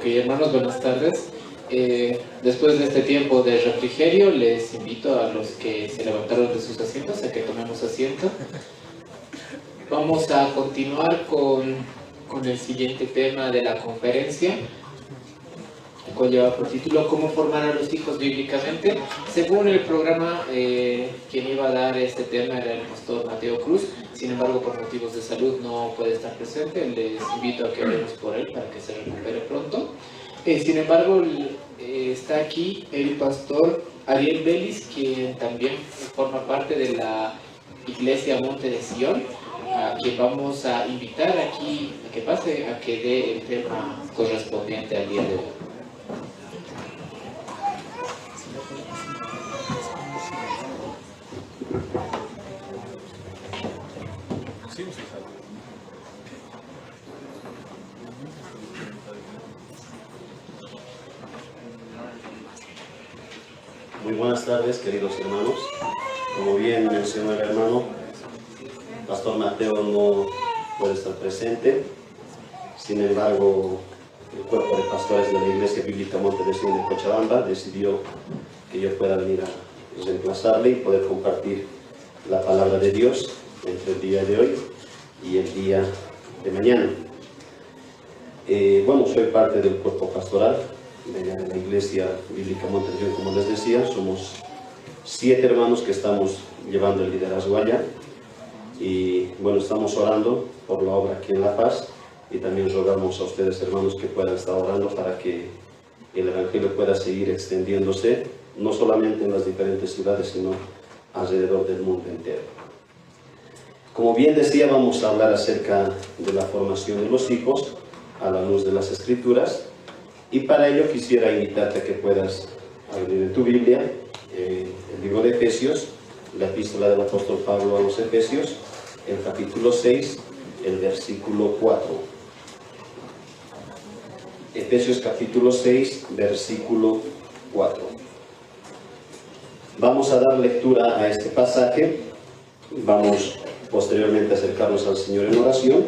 Ok, hermanos, buenas tardes. Después de este tiempo de refrigerio, les invito a los que se levantaron de sus asientos a que tomemos asiento. Vamos a continuar con el siguiente tema de la conferencia, el cual lleva por título ¿Cómo formar a los hijos bíblicamente? Según el programa, quien iba a dar este tema era el pastor Mateo Cruz. Sin embargo, por motivos de salud no puede estar presente. Les invito a que oremos por él para que se recupere pronto. Sin embargo, está aquí el pastor Ariel Vélez, quien también forma parte de la Iglesia Monte de Sion, a quien vamos a invitar aquí a que pase, a que dé el tema correspondiente al día de hoy. Muy buenas tardes, queridos hermanos. Como bien mencionó el hermano, Pastor Mateo no puede estar presente. Sin embargo, el cuerpo de pastores de la Iglesia Bíblica Monte de Sion de Cochabamba decidió que yo pueda venir a reemplazarle y poder compartir la palabra de Dios entre el día de hoy y el día de mañana. Soy parte del cuerpo pastoral de la Iglesia Bíblica Monte de Sion, como les decía. Somos 7 hermanos que estamos llevando el liderazgo allá y estamos orando por la obra aquí en La Paz, y también rogamos a ustedes, hermanos, que puedan estar orando para que el Evangelio pueda seguir extendiéndose, no solamente en las diferentes ciudades, sino alrededor del mundo entero. Como bien decía, vamos a hablar acerca de la formación de los hijos a la luz de las Escrituras, y para ello quisiera invitarte a que puedas abrir en tu Biblia el libro de Efesios, la epístola del apóstol Pablo a los Efesios, el capítulo 6, el versículo 4. Efesios capítulo 6, versículo 4. Vamos a dar lectura a este pasaje. Vamos posteriormente a acercarnos al Señor en oración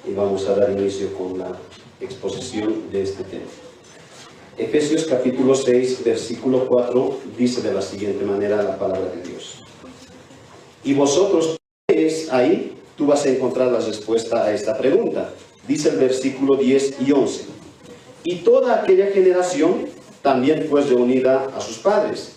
y vamos a dar inicio con la exposición de este tema. Efesios capítulo 6, versículo 4 dice de la siguiente manera la palabra de Dios. Y vosotros, ahí tú vas a encontrar la respuesta a esta pregunta. Dice el versículo 10 y 11. Y toda aquella generación también fue reunida a sus padres.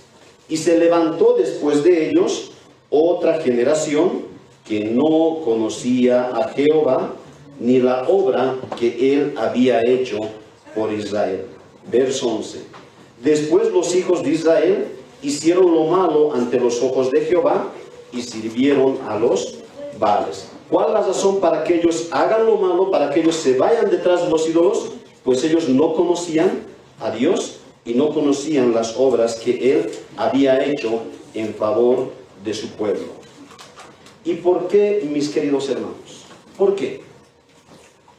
Y se levantó después de ellos otra generación que no conocía a Jehová, ni la obra que él había hecho por Israel. Verso 11. Después los hijos de Israel hicieron lo malo ante los ojos de Jehová y sirvieron a los Baales. ¿Cuál es la razón para que ellos hagan lo malo, para que ellos se vayan detrás de los ídolos? Pues ellos no conocían a Dios y no conocían las obras que él había hecho en favor de su pueblo. ¿Y por qué, mis queridos hermanos? ¿Por qué?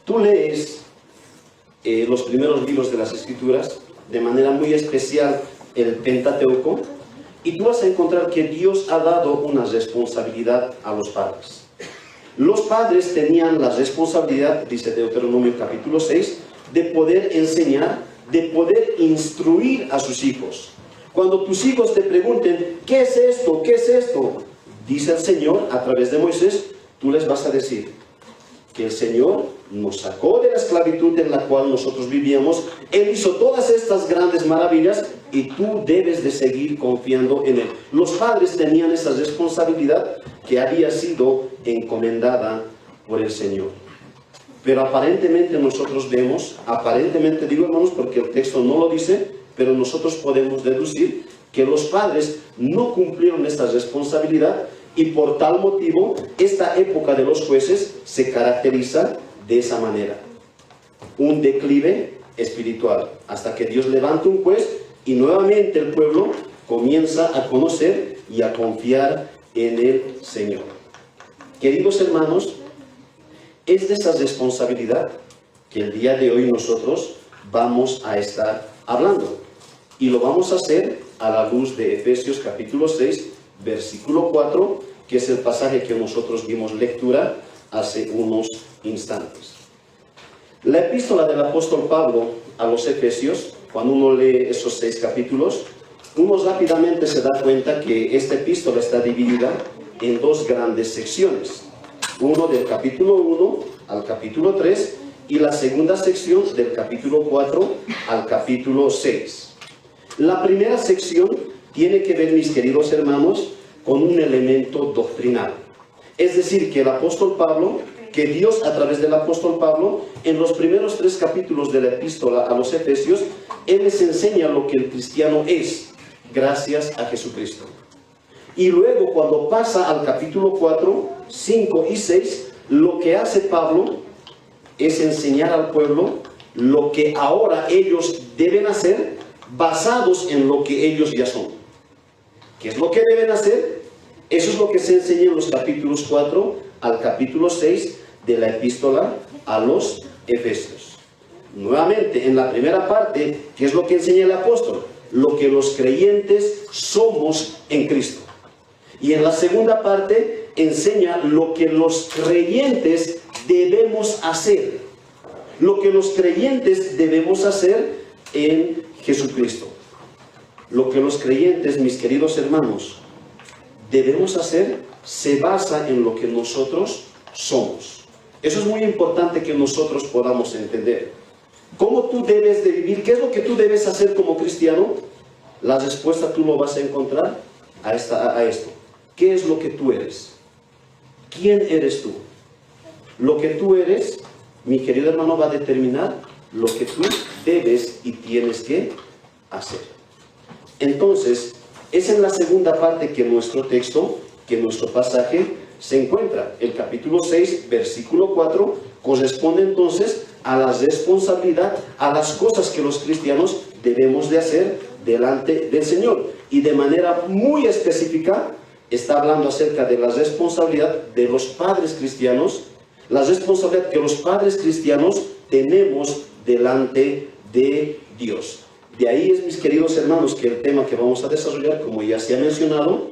Tú lees los primeros libros de las Escrituras, de manera muy especial el Pentateuco, y tú vas a encontrar que Dios ha dado una responsabilidad a los padres. Los padres tenían la responsabilidad, dice Deuteronomio capítulo 6, de poder enseñar, de poder instruir a sus hijos. Cuando tus hijos te pregunten, ¿qué es esto? ¿Qué es esto? Dice el Señor a través de Moisés, tú les vas a decir que el Señor nos sacó de la esclavitud en la cual nosotros vivíamos. Él hizo todas estas grandes maravillas y tú debes de seguir confiando en Él. Los padres tenían esa responsabilidad que había sido encomendada por el Señor. Pero aparentemente nosotros vemos, aparentemente digo, hermanos, porque el texto no lo dice, pero nosotros podemos deducir que los padres no cumplieron esta responsabilidad, y por tal motivo esta época de los jueces se caracteriza de esa manera: un declive espiritual, hasta que Dios levanta un juez y nuevamente el pueblo comienza a conocer y a confiar en el Señor. Queridos hermanos, es de esa responsabilidad que el día de hoy nosotros vamos a estar hablando, y lo vamos a hacer a la luz de Efesios capítulo 6, versículo 4, que es el pasaje que nosotros dimos lectura hace unos instantes. La epístola del apóstol Pablo a los Efesios, cuando uno lee esos 6 capítulos, uno rápidamente se da cuenta que esta epístola está dividida en 2 grandes secciones. Uno del capítulo 1 al capítulo 3 y la segunda sección del capítulo 4 al capítulo 6. La primera sección tiene que ver, mis queridos hermanos, con un elemento doctrinal. Es decir, que el apóstol Pablo, que Dios a través del apóstol Pablo, en los primeros 3 capítulos de la epístola a los Efesios, Él les enseña lo que el cristiano es, gracias a Jesucristo. Y luego, cuando pasa al capítulo 4, 5 y 6, lo que hace Pablo es enseñar al pueblo lo que ahora ellos deben hacer, basados en lo que ellos ya son. ¿Qué es lo que deben hacer? Eso es lo que se enseña en los capítulos 4 al capítulo 6 de la epístola a los Efesios. Nuevamente, en la primera parte, ¿qué es lo que enseña el apóstol? Lo que los creyentes somos en Cristo. Y en la segunda parte, enseña lo que los creyentes debemos hacer. Lo que los creyentes debemos hacer en Jesucristo. Lo que los creyentes, mis queridos hermanos, debemos hacer se basa en lo que nosotros somos. Eso es muy importante que nosotros podamos entender. ¿Cómo tú debes de vivir? ¿Qué es lo que tú debes hacer como cristiano? La respuesta tú lo vas a encontrar a esto. ¿Qué es lo que tú eres? ¿Quién eres tú? Lo que tú eres, mi querido hermano, va a determinar lo que tú debes y tienes que hacer. Entonces, es en la segunda parte que nuestro texto, que nuestro pasaje se encuentra. El capítulo 6, versículo 4, corresponde entonces a la responsabilidad, a las cosas que los cristianos debemos de hacer delante del Señor. Y de manera muy específica, está hablando acerca de la responsabilidad de los padres cristianos, la responsabilidad que los padres cristianos tenemos delante de Dios. De ahí es, mis queridos hermanos, que el tema que vamos a desarrollar, como ya se ha mencionado,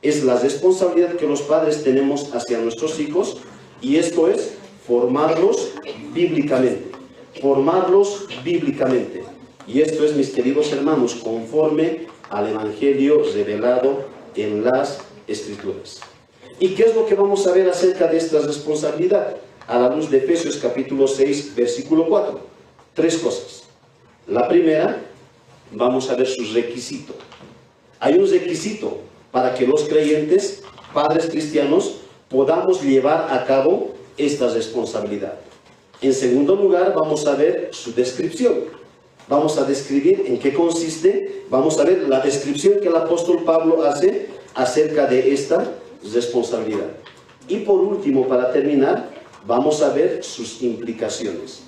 es la responsabilidad que los padres tenemos hacia nuestros hijos, y esto es formarlos bíblicamente. Formarlos bíblicamente. Y esto es, mis queridos hermanos, conforme al Evangelio revelado en las Escrituras. ¿Y qué es lo que vamos a ver acerca de esta responsabilidad? A la luz de Efesios capítulo 6, versículo 4. 3 cosas. La primera, vamos a ver su requisito. Hay un requisito para que los creyentes, padres cristianos, podamos llevar a cabo esta responsabilidad. En segundo lugar, vamos a ver su descripción. Vamos a describir en qué consiste. Vamos a ver la descripción que el apóstol Pablo hace acerca de esta responsabilidad. Y por último, para terminar, vamos a ver sus implicaciones.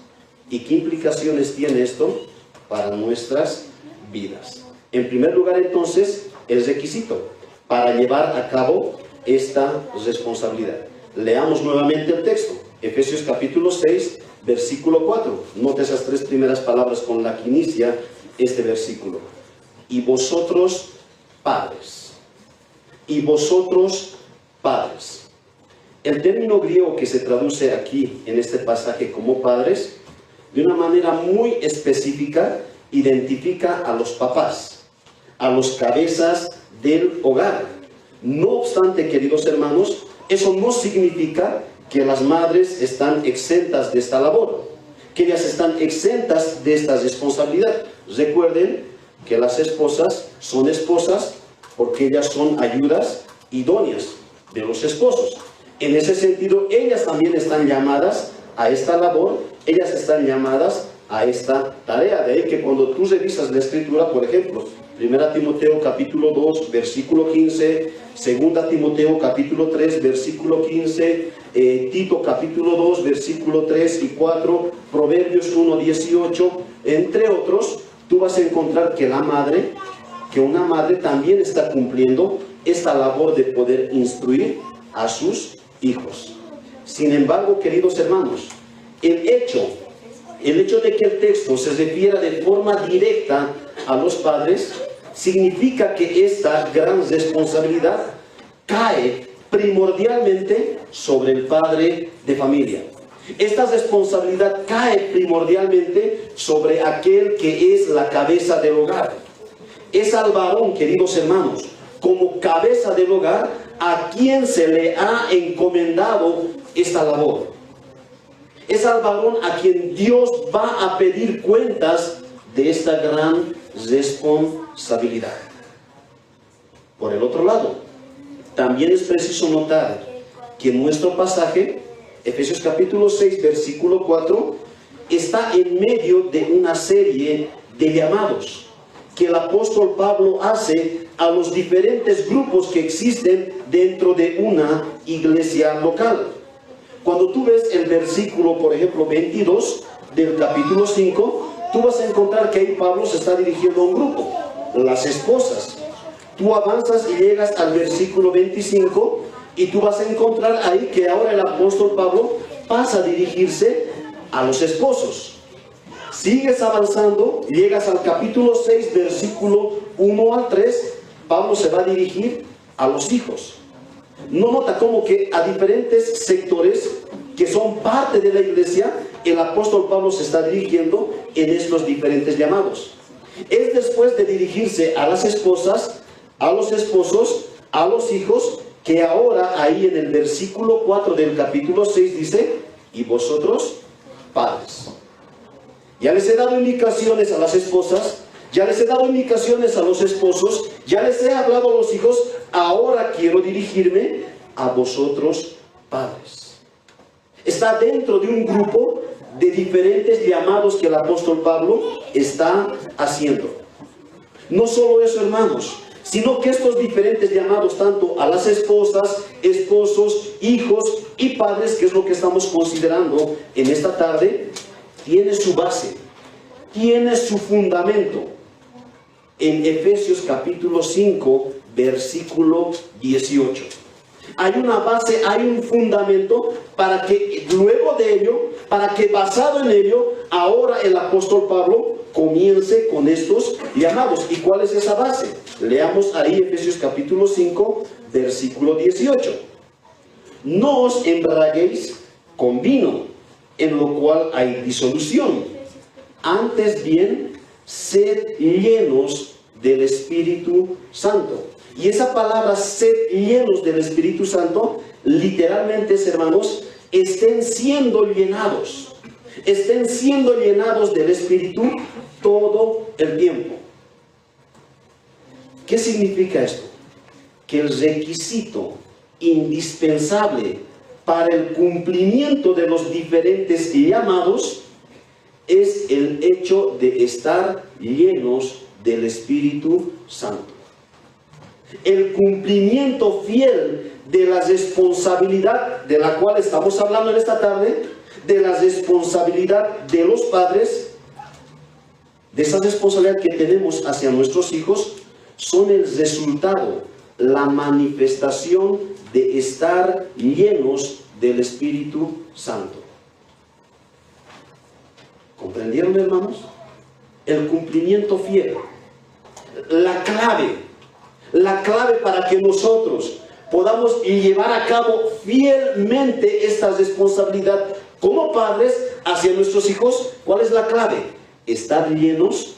¿Y qué implicaciones tiene esto para nuestras vidas? En primer lugar, entonces, el requisito para llevar a cabo esta responsabilidad. Leamos nuevamente el texto. Efesios capítulo 6, versículo 4. Note esas 3 primeras palabras con las que inicia este versículo. Y vosotros, padres. Y vosotros, padres. El término griego que se traduce aquí en este pasaje como padres, de una manera muy específica, identifica a los papás, a los cabezas del hogar. No obstante, queridos hermanos, eso no significa que las madres están exentas de esta labor, que ellas están exentas de esta responsabilidad. Recuerden que las esposas son esposas porque ellas son ayudas idóneas de los esposos. En ese sentido, ellas también están llamadas a esta labor, ellas están llamadas a esta tarea. De ahí que cuando tú revisas la Escritura, por ejemplo, 1 Timoteo capítulo 2, versículo 15, 2 Timoteo capítulo 3, versículo 15, Tito capítulo 2, versículo 3 y 4, Proverbios 1, 18, entre otros, tú vas a encontrar que una madre también está cumpliendo esta labor de poder instruir a sus hijos. Sin embargo, queridos hermanos, el hecho de que el texto se refiera de forma directa a los padres, significa que esta gran responsabilidad cae primordialmente sobre el padre de familia. Esta responsabilidad cae primordialmente sobre aquel que es la cabeza del hogar. Es al varón, queridos hermanos, como cabeza del hogar, a quien se le ha encomendado esta labor. Es al varón a quien Dios va a pedir cuentas de esta gran responsabilidad. Por el otro lado, también es preciso notar que nuestro pasaje, Efesios capítulo 6, versículo 4, está en medio de una serie de llamados que el apóstol Pablo hace a los diferentes grupos que existen dentro de una iglesia local. Cuando tú ves el versículo, por ejemplo, 22 del capítulo 5, tú vas a encontrar que ahí Pablo se está dirigiendo a un grupo, las esposas. Tú avanzas y llegas al versículo 25 y tú vas a encontrar ahí que ahora el apóstol Pablo pasa a dirigirse a los esposos. Sigues avanzando, llegas al capítulo 6, versículo 1 al 3, Pablo se va a dirigir a los hijos. No nota como que a diferentes sectores que son parte de la iglesia, el apóstol Pablo se está dirigiendo en estos diferentes llamados. Es después de dirigirse a las esposas, a los esposos, a los hijos, que ahora ahí en el versículo 4 del capítulo 6 dice: y vosotros, padres. Ya les he dado indicaciones a las esposas, ya les he dado indicaciones a los esposos, ya les he hablado a los hijos, ahora quiero dirigirme a vosotros, padres. Está dentro de un grupo de diferentes llamados que el apóstol Pablo está haciendo. No solo eso, hermanos, sino que estos diferentes llamados, tanto a las esposas, esposos, hijos y padres, que es lo que estamos considerando en esta tarde, tiene su base, tiene su fundamento en Efesios capítulo 5, versículo 18. Hay una base, hay un fundamento para que luego de ello, para que basado en ello, ahora el apóstol Pablo comience con estos llamados. ¿Y cuál es esa base? Leamos ahí Efesios capítulo 5, versículo 18. No os embriaguéis con vino, en lo cual hay disolución. Antes bien, sed llenos del Espíritu Santo. Y esa palabra, sed llenos del Espíritu Santo, literalmente es, hermanos, estén siendo llenados. Estén siendo llenados del Espíritu todo el tiempo. ¿Qué significa esto? Que el requisito indispensable para el cumplimiento de los diferentes llamados es el hecho de estar llenos del Espíritu Santo. El cumplimiento fiel de la responsabilidad de la cual estamos hablando en esta tarde, de la responsabilidad de los padres, de esa responsabilidad que tenemos hacia nuestros hijos, son el resultado, la manifestación de estar llenos del Espíritu Santo. ¿Comprendieron, hermanos? El cumplimiento fiel, la clave para que nosotros podamos llevar a cabo fielmente esta responsabilidad como padres hacia nuestros hijos. ¿Cuál es la clave? Estar llenos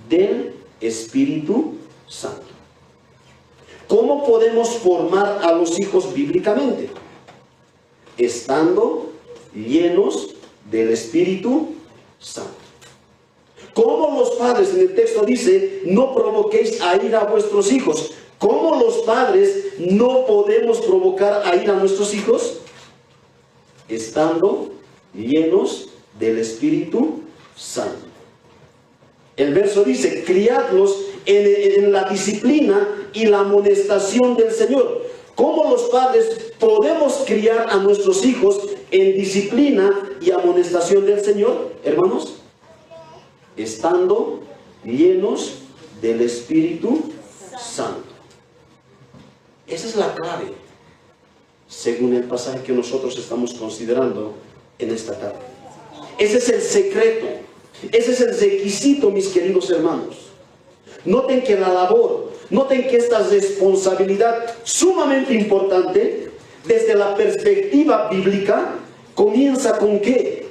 del Espíritu Santo. ¿Cómo podemos formar a los hijos bíblicamente? Estando llenos del Espíritu Santo. ¿Cómo los padres, en el texto dice, no provoquéis a ira a vuestros hijos? ¿Cómo los padres no podemos provocar a ira a nuestros hijos? Estando llenos del Espíritu Santo. El verso dice: criadlos en la disciplina y la amonestación del Señor. ¿Cómo los padres podemos criar a nuestros hijos en disciplina y amonestación del Señor, hermanos? Estando llenos del Espíritu Santo. Esa es la clave, según el pasaje que nosotros estamos considerando en esta tarde. Ese es el secreto, ese es el requisito, mis queridos hermanos. Noten que la labor, noten que esta responsabilidad sumamente importante, desde la perspectiva bíblica, ¿Comienza con qué?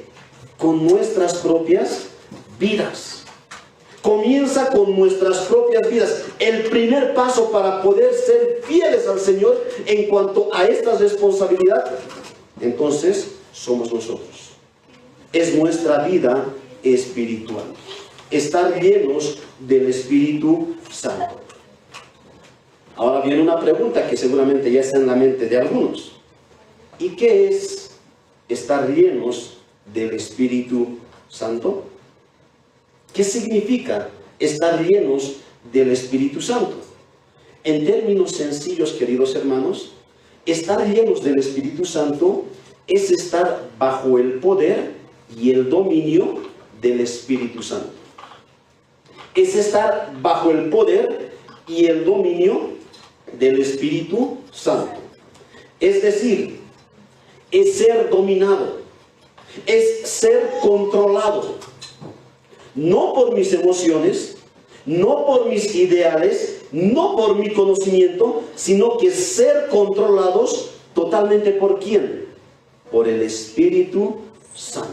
Con nuestras propias vidas. Comienza con nuestras propias vidas. El primer paso para poder ser fieles al Señor en cuanto a esta responsabilidad, entonces somos nosotros. Es nuestra vida espiritual. Estar llenos del Espíritu Santo. Ahora viene una pregunta que seguramente ya está en la mente de algunos. ¿Y qué es estar llenos del Espíritu Santo? ¿Qué significa estar llenos del Espíritu Santo? En términos sencillos, queridos hermanos, estar llenos del Espíritu Santo es estar bajo el poder y el dominio del Espíritu Santo. Es estar bajo el poder y el dominio del Espíritu Santo. Es decir, es ser dominado, es ser controlado. No por mis emociones, no por mis ideales, no por mi conocimiento, sino que ser controlados totalmente ¿por quién? Por el Espíritu Santo,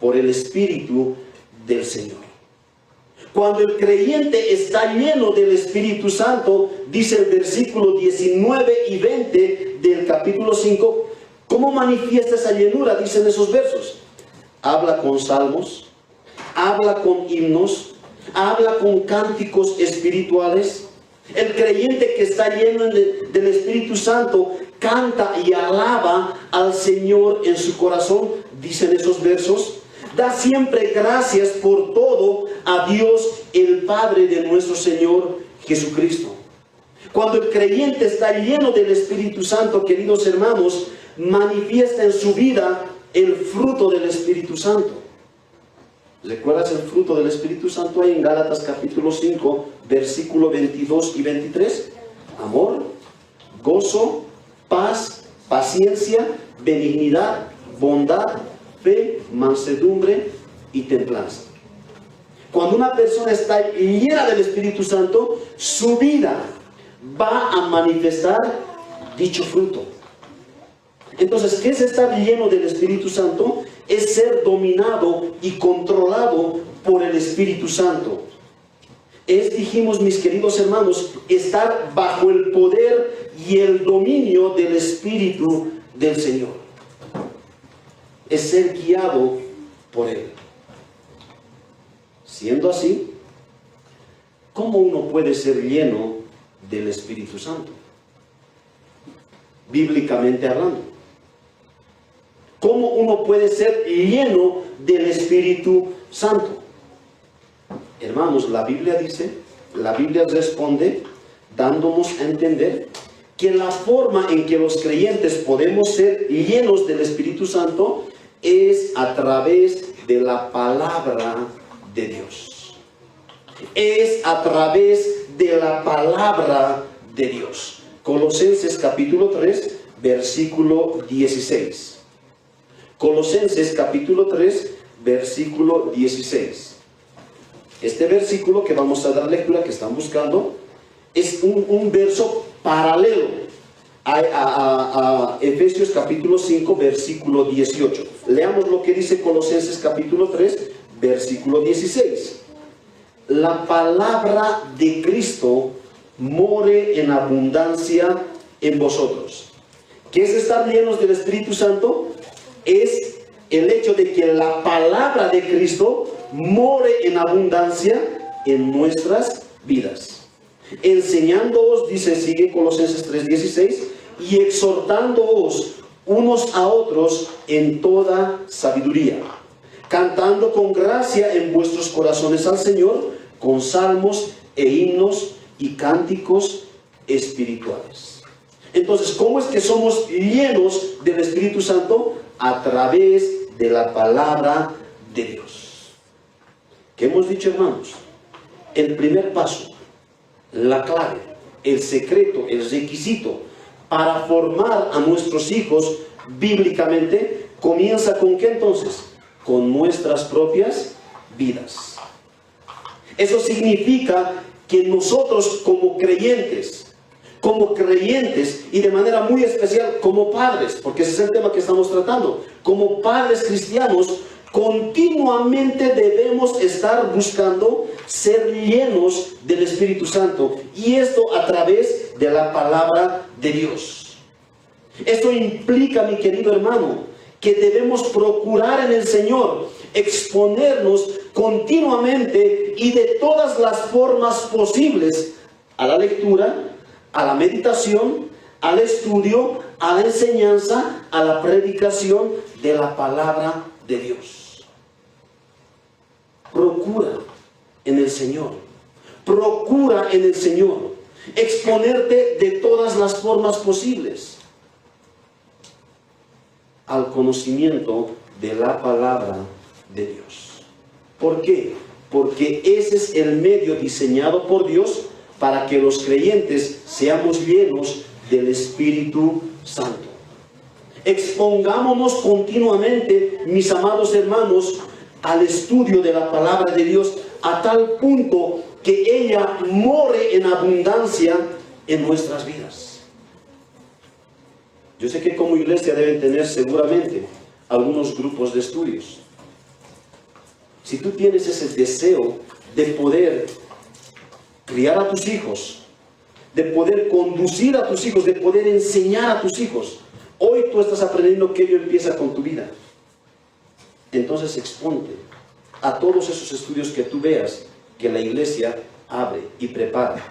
por el Espíritu del Señor. Cuando el creyente está lleno del Espíritu Santo, dice el versículo 19 y 20 del capítulo 5, ¿cómo manifiesta esa llenura? Dicen esos versos. Habla con salmos, habla con himnos, habla con cánticos espirituales. El creyente que está lleno del Espíritu Santo canta y alaba al Señor en su corazón, dicen esos versos. Da siempre gracias por todo a Dios, el Padre de nuestro Señor Jesucristo. Cuando el creyente está lleno del Espíritu Santo, queridos hermanos, manifiesta en su vida el fruto del Espíritu Santo. ¿Recuerdas el fruto del Espíritu Santo ahí en Gálatas capítulo 5, versículo 22 y 23? Amor, gozo, paz, paciencia, benignidad, bondad, fe, mansedumbre y templanza. Cuando una persona está llena del Espíritu Santo, su vida va a manifestar dicho fruto. Entonces, ¿qué es estar lleno del Espíritu Santo? Es ser dominado y controlado por el Espíritu Santo. Es, dijimos mis queridos hermanos, estar bajo el poder y el dominio del Espíritu del Señor. Es ser guiado por Él. Siendo así, ¿cómo uno puede ser lleno del Espíritu Santo? Bíblicamente hablando. ¿Cómo uno puede ser lleno del Espíritu Santo? Hermanos, la Biblia dice, la Biblia responde dándonos a entender que la forma en que los creyentes podemos ser llenos del Espíritu Santo es a través de la palabra de Dios. Es a través de la palabra de Dios. Colosenses capítulo 3, versículo 16. Colosenses capítulo 3, versículo 16. Este versículo que vamos a dar lectura, que están buscando, es un verso paralelo a Efesios capítulo 5, versículo 18. Leamos lo que dice Colosenses capítulo 3, versículo 16. La palabra de Cristo more en abundancia en vosotros. ¿Qué es estar llenos del Espíritu Santo? Es el hecho de que la palabra de Cristo more en abundancia en nuestras vidas. Enseñándoos, dice, sigue Colosenses 3:16, y exhortándoos unos a otros en toda sabiduría, cantando con gracia en vuestros corazones al Señor, con salmos e himnos y cánticos espirituales. Entonces, ¿cómo es que somos llenos del Espíritu Santo? A través de la palabra de Dios. ¿Qué hemos dicho, hermanos? El primer paso, la clave, el secreto, el requisito para formar a nuestros hijos bíblicamente, comienza ¿con qué entonces? Con nuestras propias vidas. Eso significa que nosotros como creyentes, como creyentes y de manera muy especial como padres, porque ese es el tema que estamos tratando. Como padres cristianos, continuamente debemos estar buscando ser llenos del Espíritu Santo, y esto a través de la palabra de Dios. Esto implica, mi querido hermano, que debemos procurar en el Señor exponernos continuamente y de todas las formas posibles a la lectura, a la meditación, al estudio, a la enseñanza, a la predicación de la palabra de Dios. Procura en el Señor, procura en el Señor exponerte de todas las formas posibles al conocimiento de la palabra de Dios. ¿Por qué? Porque ese es el medio diseñado por Dios para que los creyentes seamos llenos del Espíritu Santo. Expongámonos continuamente, mis amados hermanos, al estudio de la palabra de Dios, a tal punto que ella more en abundancia en nuestras vidas. Yo sé que como iglesia deben tener seguramente algunos grupos de estudios. Si tú tienes ese deseo de poder criar a tus hijos, de poder conducir a tus hijos, de poder enseñar a tus hijos, hoy tú estás aprendiendo que ello empieza con tu vida. Entonces exponte a todos esos estudios que tú veas que la iglesia abre y prepara.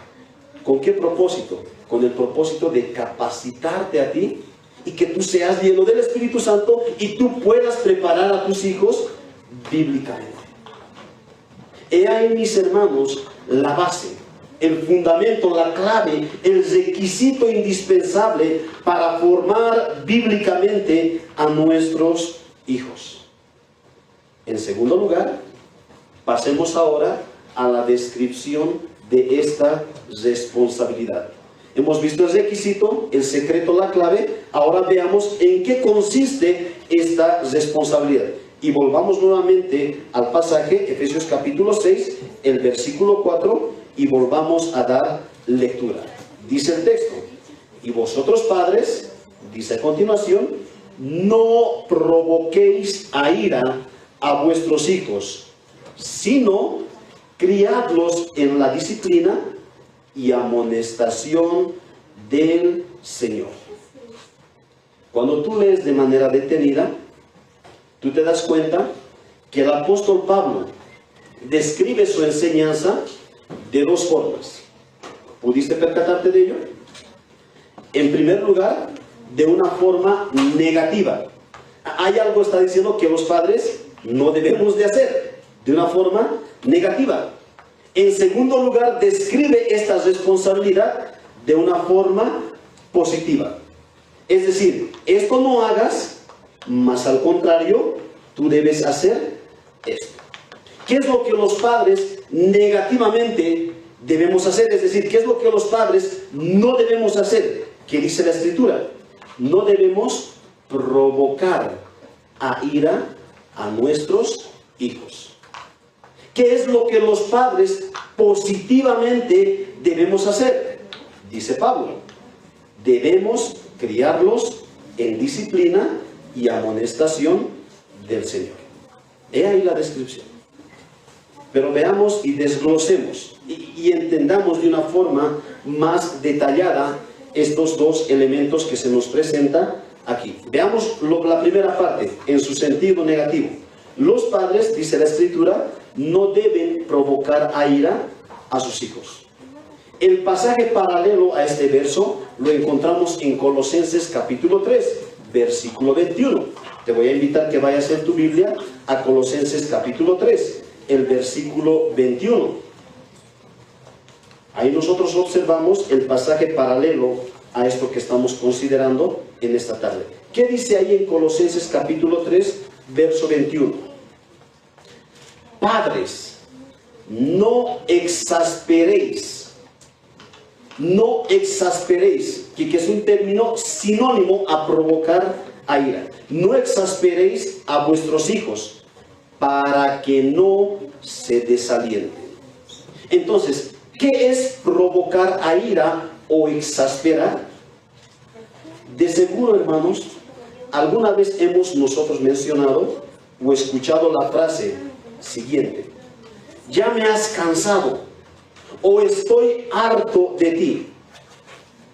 ¿Con qué propósito? Con el propósito de capacitarte a ti y que tú seas lleno del Espíritu Santo y tú puedas preparar a tus hijos bíblicamente. He ahí, mis hermanos, la base, el fundamento, la clave, el requisito indispensable para formar bíblicamente a nuestros hijos. En segundo lugar, pasemos ahora a la descripción de esta responsabilidad. Hemos visto el requisito, el secreto, la clave. Ahora veamos en qué consiste esta responsabilidad. Y volvamos nuevamente al pasaje, Efesios capítulo 6, el versículo 4, y volvamos a dar lectura. Dice el texto: y vosotros padres, dice a continuación, no provoquéis a ira a vuestros hijos, sino criadlos en la disciplina y amonestación del Señor. Cuando tú lees de manera detenida, tú te das cuenta que el apóstol Pablo describe su enseñanza de dos formas. ¿Pudiste percatarte de ello? En primer lugar, de una forma negativa. Hay algo, está diciendo, que los padres no debemos de hacer, de una forma negativa. En segundo lugar, describe esta responsabilidad de una forma positiva. Es decir, esto no hagas, mas al contrario, tú debes hacer esto. ¿Qué es lo que los padres negativamente debemos hacer? Es decir, ¿qué es lo que los padres no debemos hacer? ¿Qué dice la Escritura? No debemos provocar a ira a nuestros hijos. ¿Qué es lo que los padres positivamente debemos hacer? Dice Pablo: debemos criarlos en disciplina y amonestación del Señor. He ahí la descripción. Pero veamos y desglosemos y entendamos de una forma más detallada estos dos elementos que se nos presentan aquí. Veamos la primera parte en su sentido negativo. Los padres, dice la Escritura, no deben provocar a ira a sus hijos. El pasaje paralelo a este verso lo encontramos en Colosenses capítulo 3, versículo 21. Te voy a invitar que vayas en tu Biblia a Colosenses capítulo 3, el versículo 21. Ahí nosotros observamos el pasaje paralelo a esto que estamos considerando en esta tarde. ¿Qué dice ahí en Colosenses capítulo 3, verso 21? Padres, no exasperéis. No exasperéis, que es un término sinónimo a provocar a ira. No exasperéis a vuestros hijos para que no se desalienten. Entonces, ¿qué es provocar a ira o exasperar. De seguro, hermanos, alguna vez hemos nosotros mencionado o escuchado la frase siguiente: ya me has cansado, o estoy harto de ti.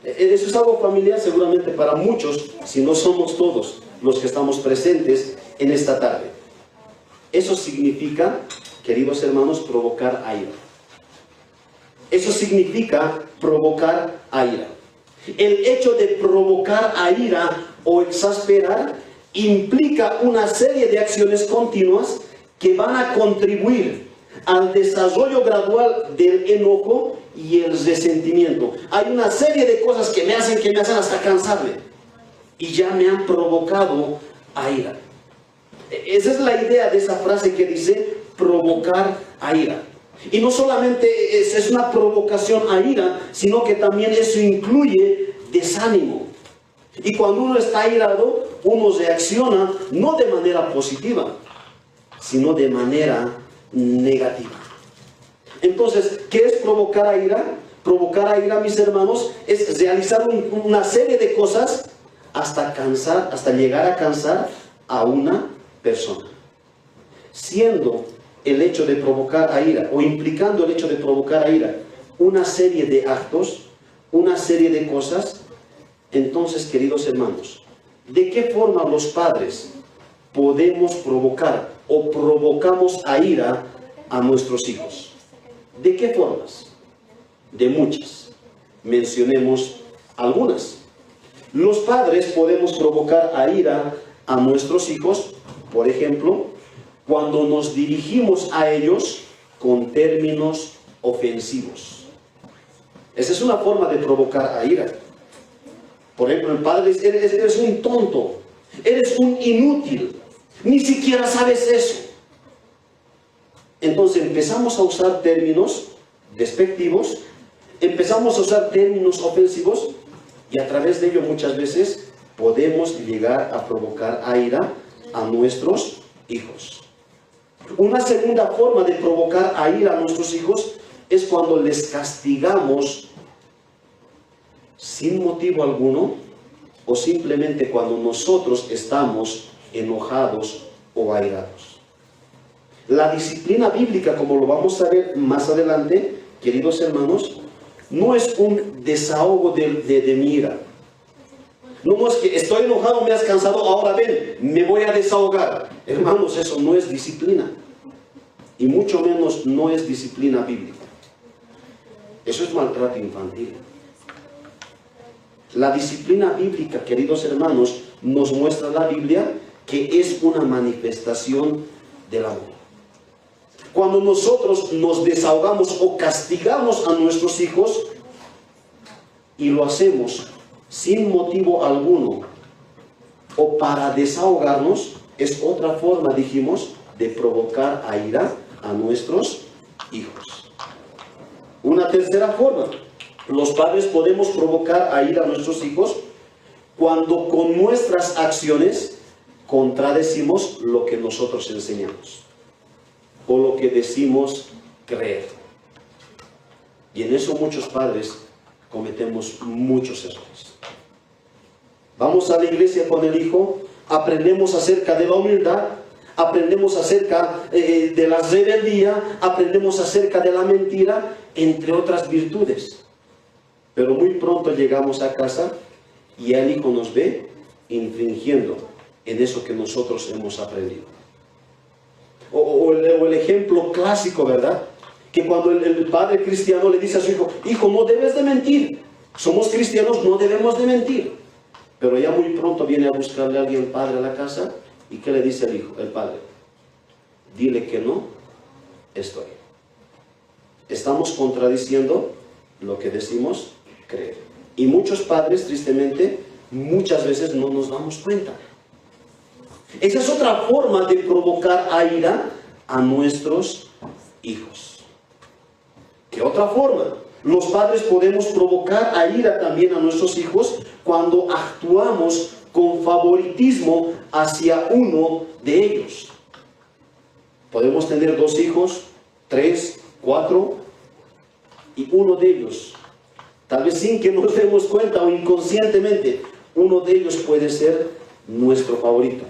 Eso es algo familiar seguramente para muchos, si no somos todos los que estamos presentes en esta tarde. Eso significa, queridos hermanos, provocar a ira. Eso significa provocar a ira. El hecho de provocar a ira o exasperar implica una serie de acciones continuas que van a contribuir al desarrollo gradual del enojo y el resentimiento. Hay una serie de cosas que me hacen hasta cansarme y ya me han provocado a ira. Esa es la idea de esa frase que dice provocar a ira. Y no solamente es una provocación a ira, sino que también eso incluye desánimo. Y cuando uno está airado, uno reacciona no de manera positiva, sino de manera negativa. Entonces, ¿qué es provocar a ira? Provocar a ira, mis hermanos, es realizar una serie de cosas hasta llegar a cansar a una persona. Siendo el hecho de provocar a ira, o implicando el hecho de provocar a ira, una serie de actos, una serie de cosas, entonces, queridos hermanos, ¿de qué forma los padres podemos provocar o provocamos a ira a nuestros hijos? ¿De qué formas? De muchas. Mencionemos algunas. Los padres podemos provocar a ira a nuestros hijos, por ejemplo, cuando nos dirigimos a ellos con términos ofensivos. Esa es una forma de provocar a ira. Por ejemplo, el padre dice: eres un tonto, eres un inútil, ni siquiera sabes eso. Entonces empezamos a usar términos despectivos, empezamos a usar términos ofensivos, y a través de ello muchas veces podemos llegar a provocar a ira a nuestros hijos. Una segunda forma de provocar a ira a nuestros hijos es cuando les castigamos sin motivo alguno, o simplemente cuando nosotros estamos enojados o airados. La disciplina bíblica, como lo vamos a ver más adelante, queridos hermanos, no es un desahogo de mi ira. No es que estoy enojado, me has cansado, ahora ven, me voy a desahogar. Hermanos, eso no es disciplina. Y mucho menos no es disciplina bíblica. Eso es maltrato infantil. La disciplina bíblica, queridos hermanos, nos muestra la Biblia que es una manifestación del amor. Cuando nosotros nos desahogamos o castigamos a nuestros hijos, y lo hacemos sin motivo alguno o para desahogarnos, es otra forma, dijimos, de provocar a ira a nuestros hijos. Una tercera forma: los padres podemos provocar a ira a nuestros hijos cuando con nuestras acciones contradecimos lo que nosotros enseñamos o lo que decimos creer. Y en eso muchos padres cometemos muchos errores. Vamos a la iglesia con el hijo, aprendemos acerca de la humildad, aprendemos acerca de la rebeldía, aprendemos acerca de la mentira, entre otras virtudes. Pero muy pronto llegamos a casa y el hijo nos ve infringiendo en eso que nosotros hemos aprendido. O el ejemplo clásico, ¿verdad? Que cuando el padre cristiano le dice a su hijo: hijo, no debes de mentir. Somos cristianos, no debemos de mentir. Pero ya muy pronto viene a buscarle a alguien padre a la casa, ¿y qué le dice el hijo, el padre? Dile que no estoy. Estamos contradiciendo lo que decimos creer. Y muchos padres, tristemente, muchas veces no nos damos cuenta. Esa es otra forma de provocar a ira a nuestros hijos. ¿Qué otra forma? Los padres podemos provocar a ira también a nuestros hijos cuando actuamos con favoritismo hacia uno de ellos. Podemos tener 2 hijos, 3, 4, y uno de ellos Tal vez sin que nos demos cuenta o inconscientemente, uno de ellos puede ser nuestro favorito.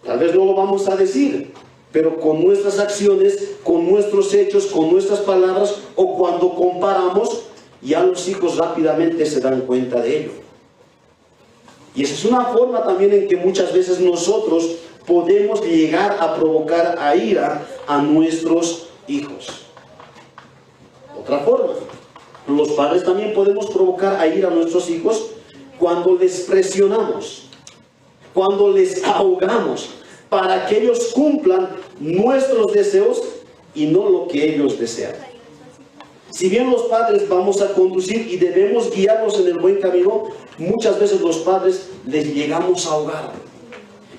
Tal vez no lo vamos a decir, pero con nuestras acciones, con nuestros hechos, con nuestras palabras, o cuando comparamos, ya los hijos rápidamente se dan cuenta de ello. Y esa es una forma también en que muchas veces nosotros podemos llegar a provocar a ira a nuestros hijos. Otra forma, los padres también podemos provocar a ira a nuestros hijos cuando les presionamos, cuando les ahogamos, para que ellos cumplan nuestros deseos y no lo que ellos desean. Si bien los padres vamos a conducir y debemos guiarlos en el buen camino, muchas veces los padres les llegamos a ahogar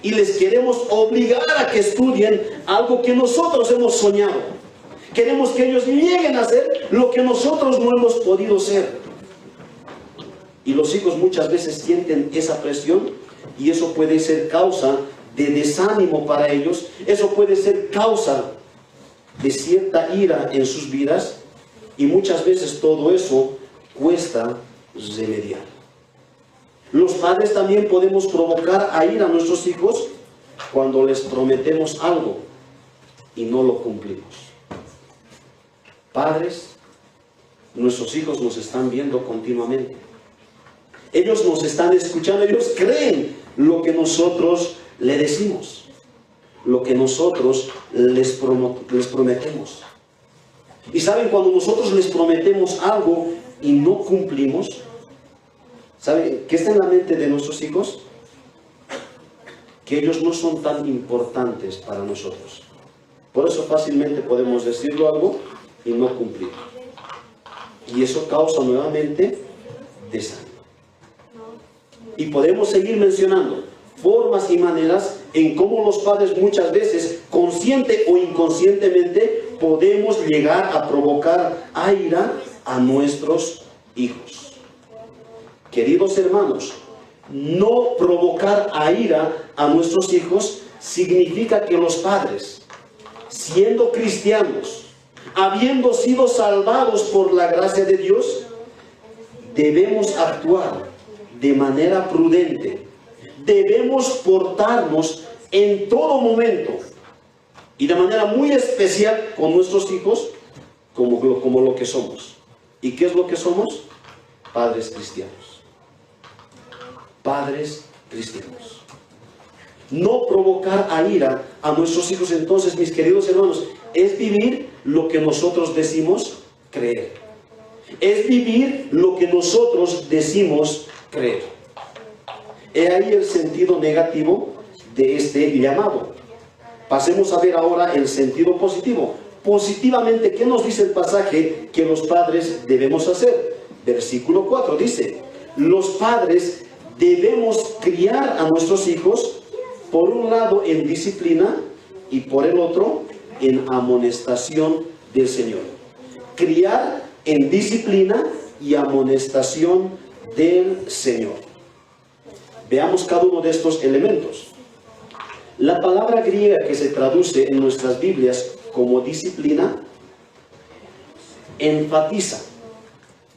y les queremos obligar a que estudien algo que nosotros hemos soñado. Queremos que ellos lleguen a hacer lo que nosotros no hemos podido ser. Y los hijos muchas veces sienten esa presión y eso puede ser causa de desánimo para ellos. Eso puede ser causa de cierta ira en sus vidas. Y muchas veces todo eso cuesta remediar. Los padres también podemos provocar a ira a nuestros hijos cuando les prometemos algo y no lo cumplimos. Padres, nuestros hijos nos están viendo continuamente. Ellos nos están escuchando, ellos creen lo que nosotros le decimos, lo que nosotros les prometemos. Y saben, cuando nosotros les prometemos algo y no cumplimos, ¿saben qué está en la mente de nuestros hijos? Que ellos no son tan importantes para nosotros. Por eso fácilmente podemos decirlo algo y no cumplir. Y eso causa nuevamente desánimo. Y podemos seguir mencionando formas y maneras en cómo los padres muchas veces, consciente o inconscientemente, podemos llegar a provocar a ira a nuestros hijos. Queridos hermanos, no provocar a ira a nuestros hijos significa que los padres, siendo cristianos, habiendo sido salvados por la gracia de Dios, debemos actuar de manera prudente. Debemos portarnos en todo momento y de manera muy especial con nuestros hijos como lo que somos. ¿Y qué es lo que somos? Padres cristianos. Padres cristianos. No provocar a ira a nuestros hijos, entonces, mis queridos hermanos, es vivir lo que nosotros decimos creer. Es vivir lo que nosotros decimos creer. He ahí el sentido negativo de este llamado. Pasemos a ver ahora el sentido positivo. Positivamente, ¿qué nos dice el pasaje que los padres debemos hacer? Versículo 4 dice: los padres debemos criar a nuestros hijos, por un lado en disciplina y por el otro en amonestación del Señor. Criar en disciplina y amonestación del Señor. Veamos cada uno de estos elementos. La palabra griega que se traduce en nuestras Biblias como disciplina enfatiza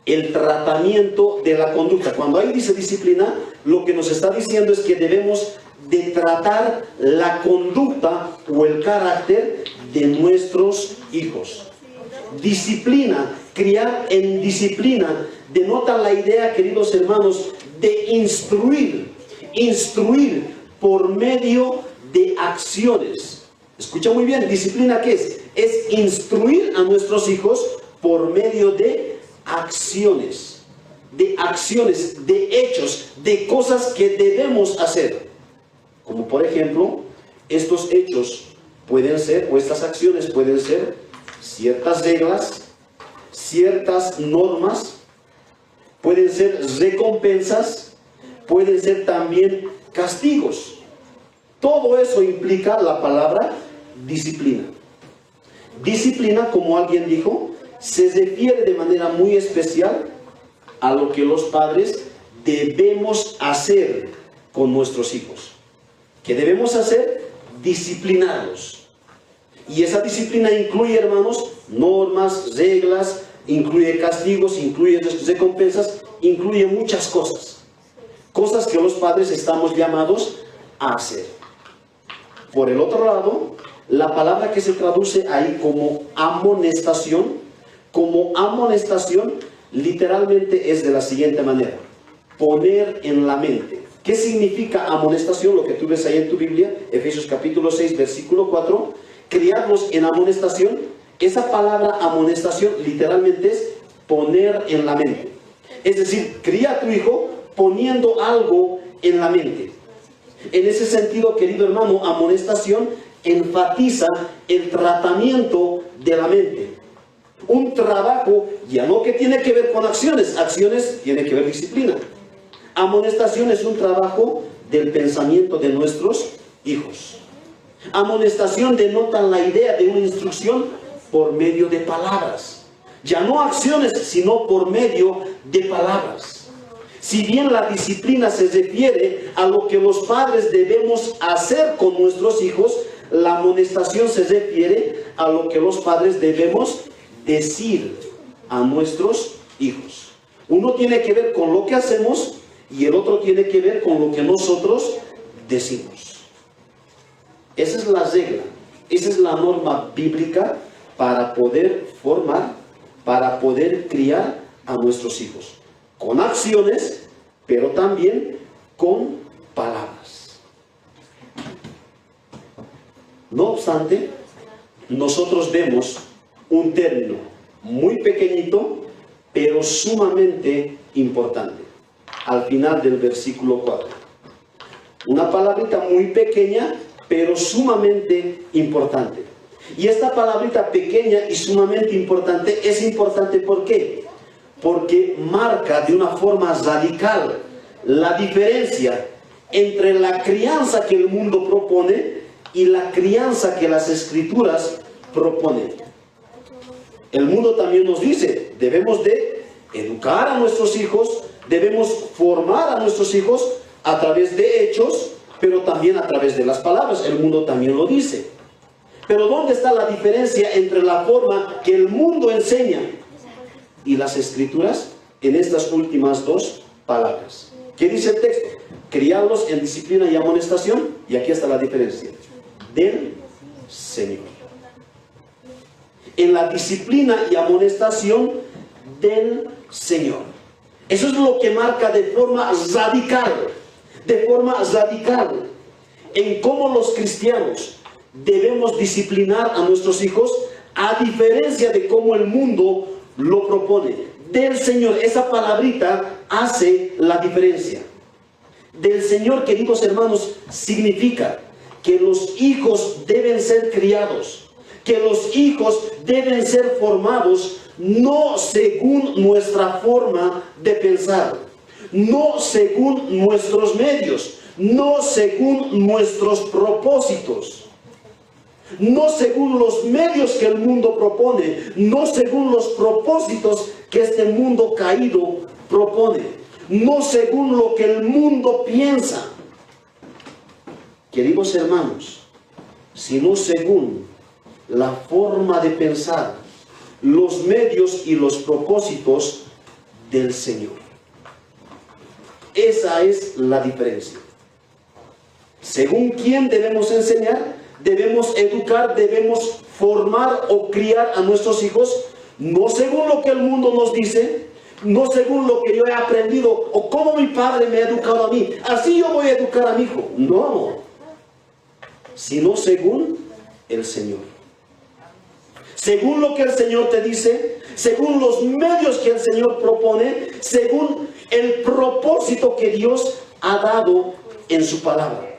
el tratamiento de la conducta. Cuando ahí dice disciplina, lo que nos está diciendo es que debemos de tratar la conducta o el carácter de nuestros hijos. Disciplina, criar en disciplina, denota la idea, queridos hermanos, de instruir por medio de acciones. Escucha muy bien, disciplina, ¿qué es? Es instruir a nuestros hijos por medio de acciones, de hechos, de cosas que debemos hacer. Como por ejemplo, estos hechos pueden ser, o estas acciones pueden ser, ciertas reglas, ciertas normas, pueden ser recompensas, pueden ser también castigos. Todo eso implica la palabra disciplina. Disciplina, como alguien dijo, se refiere de manera muy especial a lo que los padres debemos hacer con nuestros hijos. ¿Qué debemos hacer? Disciplinarlos. Y esa disciplina incluye, hermanos, normas, reglas, incluye castigos, incluye recompensas, incluye muchas cosas. Cosas que los padres estamos llamados a hacer. Por el otro lado, la palabra que se traduce ahí como amonestación, literalmente es de la siguiente manera: poner en la mente. ¿Qué significa amonestación? Lo que tú ves ahí en tu Biblia, Efesios capítulo 6, versículo 4, criarlos en amonestación. Esa palabra amonestación literalmente es poner en la mente. Es decir, cría a tu hijo poniendo algo en la mente. En ese sentido, querido hermano, amonestación enfatiza el tratamiento de la mente. Un trabajo ya no que tiene que ver con acciones tiene que ver disciplina. Amonestación es un trabajo del pensamiento de nuestros hijos. Amonestación denota la idea de una instrucción por medio de palabras. Ya no acciones, sino por medio de palabras. Si bien la disciplina se refiere a lo que los padres debemos hacer con nuestros hijos, la amonestación se refiere a lo que los padres debemos decir a nuestros hijos. Uno tiene que ver con lo que hacemos y el otro tiene que ver con lo que nosotros decimos. Esa es la regla, esa es la norma bíblica para poder formar, para poder criar a nuestros hijos. Con acciones, pero también con palabras. No obstante, nosotros vemos un término muy pequeñito, pero sumamente importante, al final del versículo 4. Una palabrita muy pequeña, pero sumamente importante. Y esta palabrita pequeña y sumamente importante es importante, ¿por qué? Porque marca de una forma radical la diferencia entre la crianza que el mundo propone y la crianza que las Escrituras proponen. El mundo también nos dice, debemos de educar a nuestros hijos, debemos formar a nuestros hijos a través de hechos, pero también a través de las palabras. El mundo también lo dice. Pero ¿dónde está la diferencia entre la forma que el mundo enseña y las Escrituras? En estas últimas dos palabras. ¿Qué dice el texto? Criarlos en disciplina y amonestación. Y aquí está la diferencia. Del Señor. En la disciplina y amonestación del Señor. Eso es lo que marca de forma radical. De forma radical. En cómo los cristianos debemos disciplinar a nuestros hijos, a diferencia de cómo el mundo lo propone. Del Señor, esa palabrita hace la diferencia. Del Señor, queridos hermanos, significa que los hijos deben ser criados, que los hijos deben ser formados no según nuestra forma de pensar, no según nuestros medios, no según nuestros propósitos, no según los medios que el mundo propone, no según los propósitos que este mundo caído propone, no según lo que el mundo piensa, queridos hermanos, sino según la forma de pensar, los medios y los propósitos del Señor. Esa es la diferencia. Según quién debemos enseñar, debemos educar, debemos formar o criar a nuestros hijos, no según lo que el mundo nos dice, no según lo que yo he aprendido o cómo mi padre me ha educado a mí. Así yo voy a educar a mi hijo. No, sino según el Señor. Según lo que el Señor te dice, según los medios que el Señor propone, según el propósito que Dios ha dado en su palabra.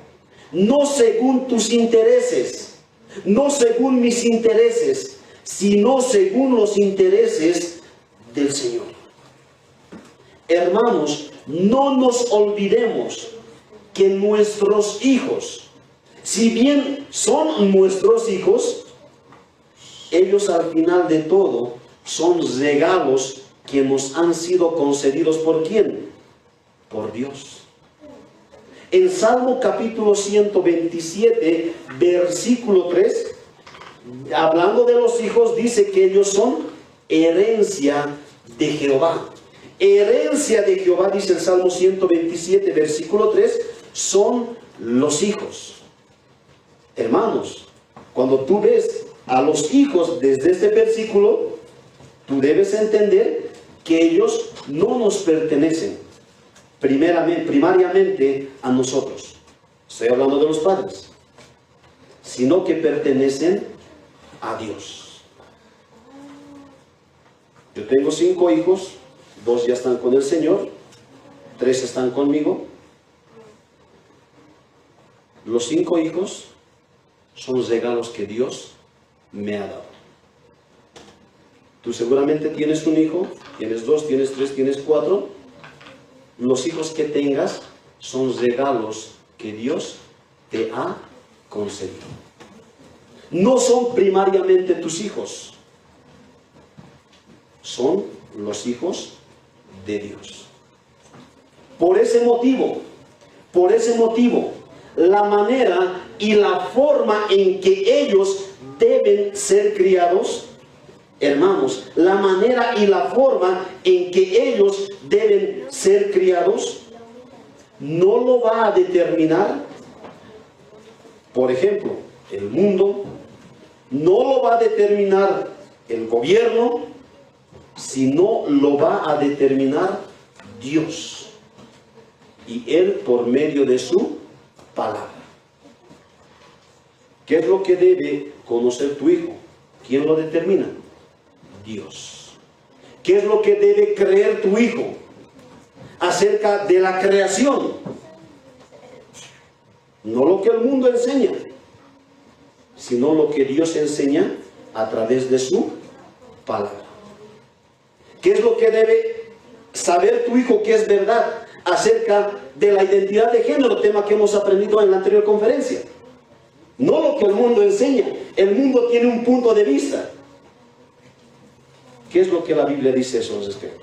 No según tus intereses, no según mis intereses, sino según los intereses del Señor. Hermanos, no nos olvidemos que nuestros hijos, si bien son nuestros hijos, ellos al final de todo son regalos que nos han sido concedidos ¿por quién? Por Dios. En Salmo capítulo 127, versículo 3, hablando de los hijos, dice que ellos son herencia de Jehová. Herencia de Jehová, dice el Salmo 127, versículo 3, son los hijos. Hermanos, cuando tú ves a los hijos desde este versículo, tú debes entender que ellos no nos pertenecen primariamente a nosotros. Estoy hablando de los padres, sino que pertenecen a Dios. Yo tengo 5 hijos, 2 ya están con el Señor, 3 están conmigo. Los 5 hijos son regalos que Dios me ha dado. Tú seguramente tienes un hijo, tienes 2, tienes 3, tienes 4. Los hijos que tengas son regalos que Dios te ha concedido. No son primariamente tus hijos, son los hijos de Dios. Por ese motivo, la manera y la forma en que ellos deben ser criados, hermanos, la manera y la forma en que ellos deben ser criados, no lo va a determinar, por ejemplo, el mundo, no lo va a determinar el gobierno, sino lo va a determinar Dios. Y Él por medio de su palabra. ¿Qué es lo que debe conocer tu hijo? ¿Quién lo determina? Dios. ¿Qué es lo que debe creer tu hijo acerca de la creación? No lo que el mundo enseña, sino lo que Dios enseña a través de su palabra. ¿Qué es lo que debe saber tu hijo que es verdad acerca de la identidad de género, tema que hemos aprendido en la anterior conferencia? No lo que el mundo enseña. El mundo tiene un punto de vista. ¿Qué es lo que la Biblia dice eso al respecto?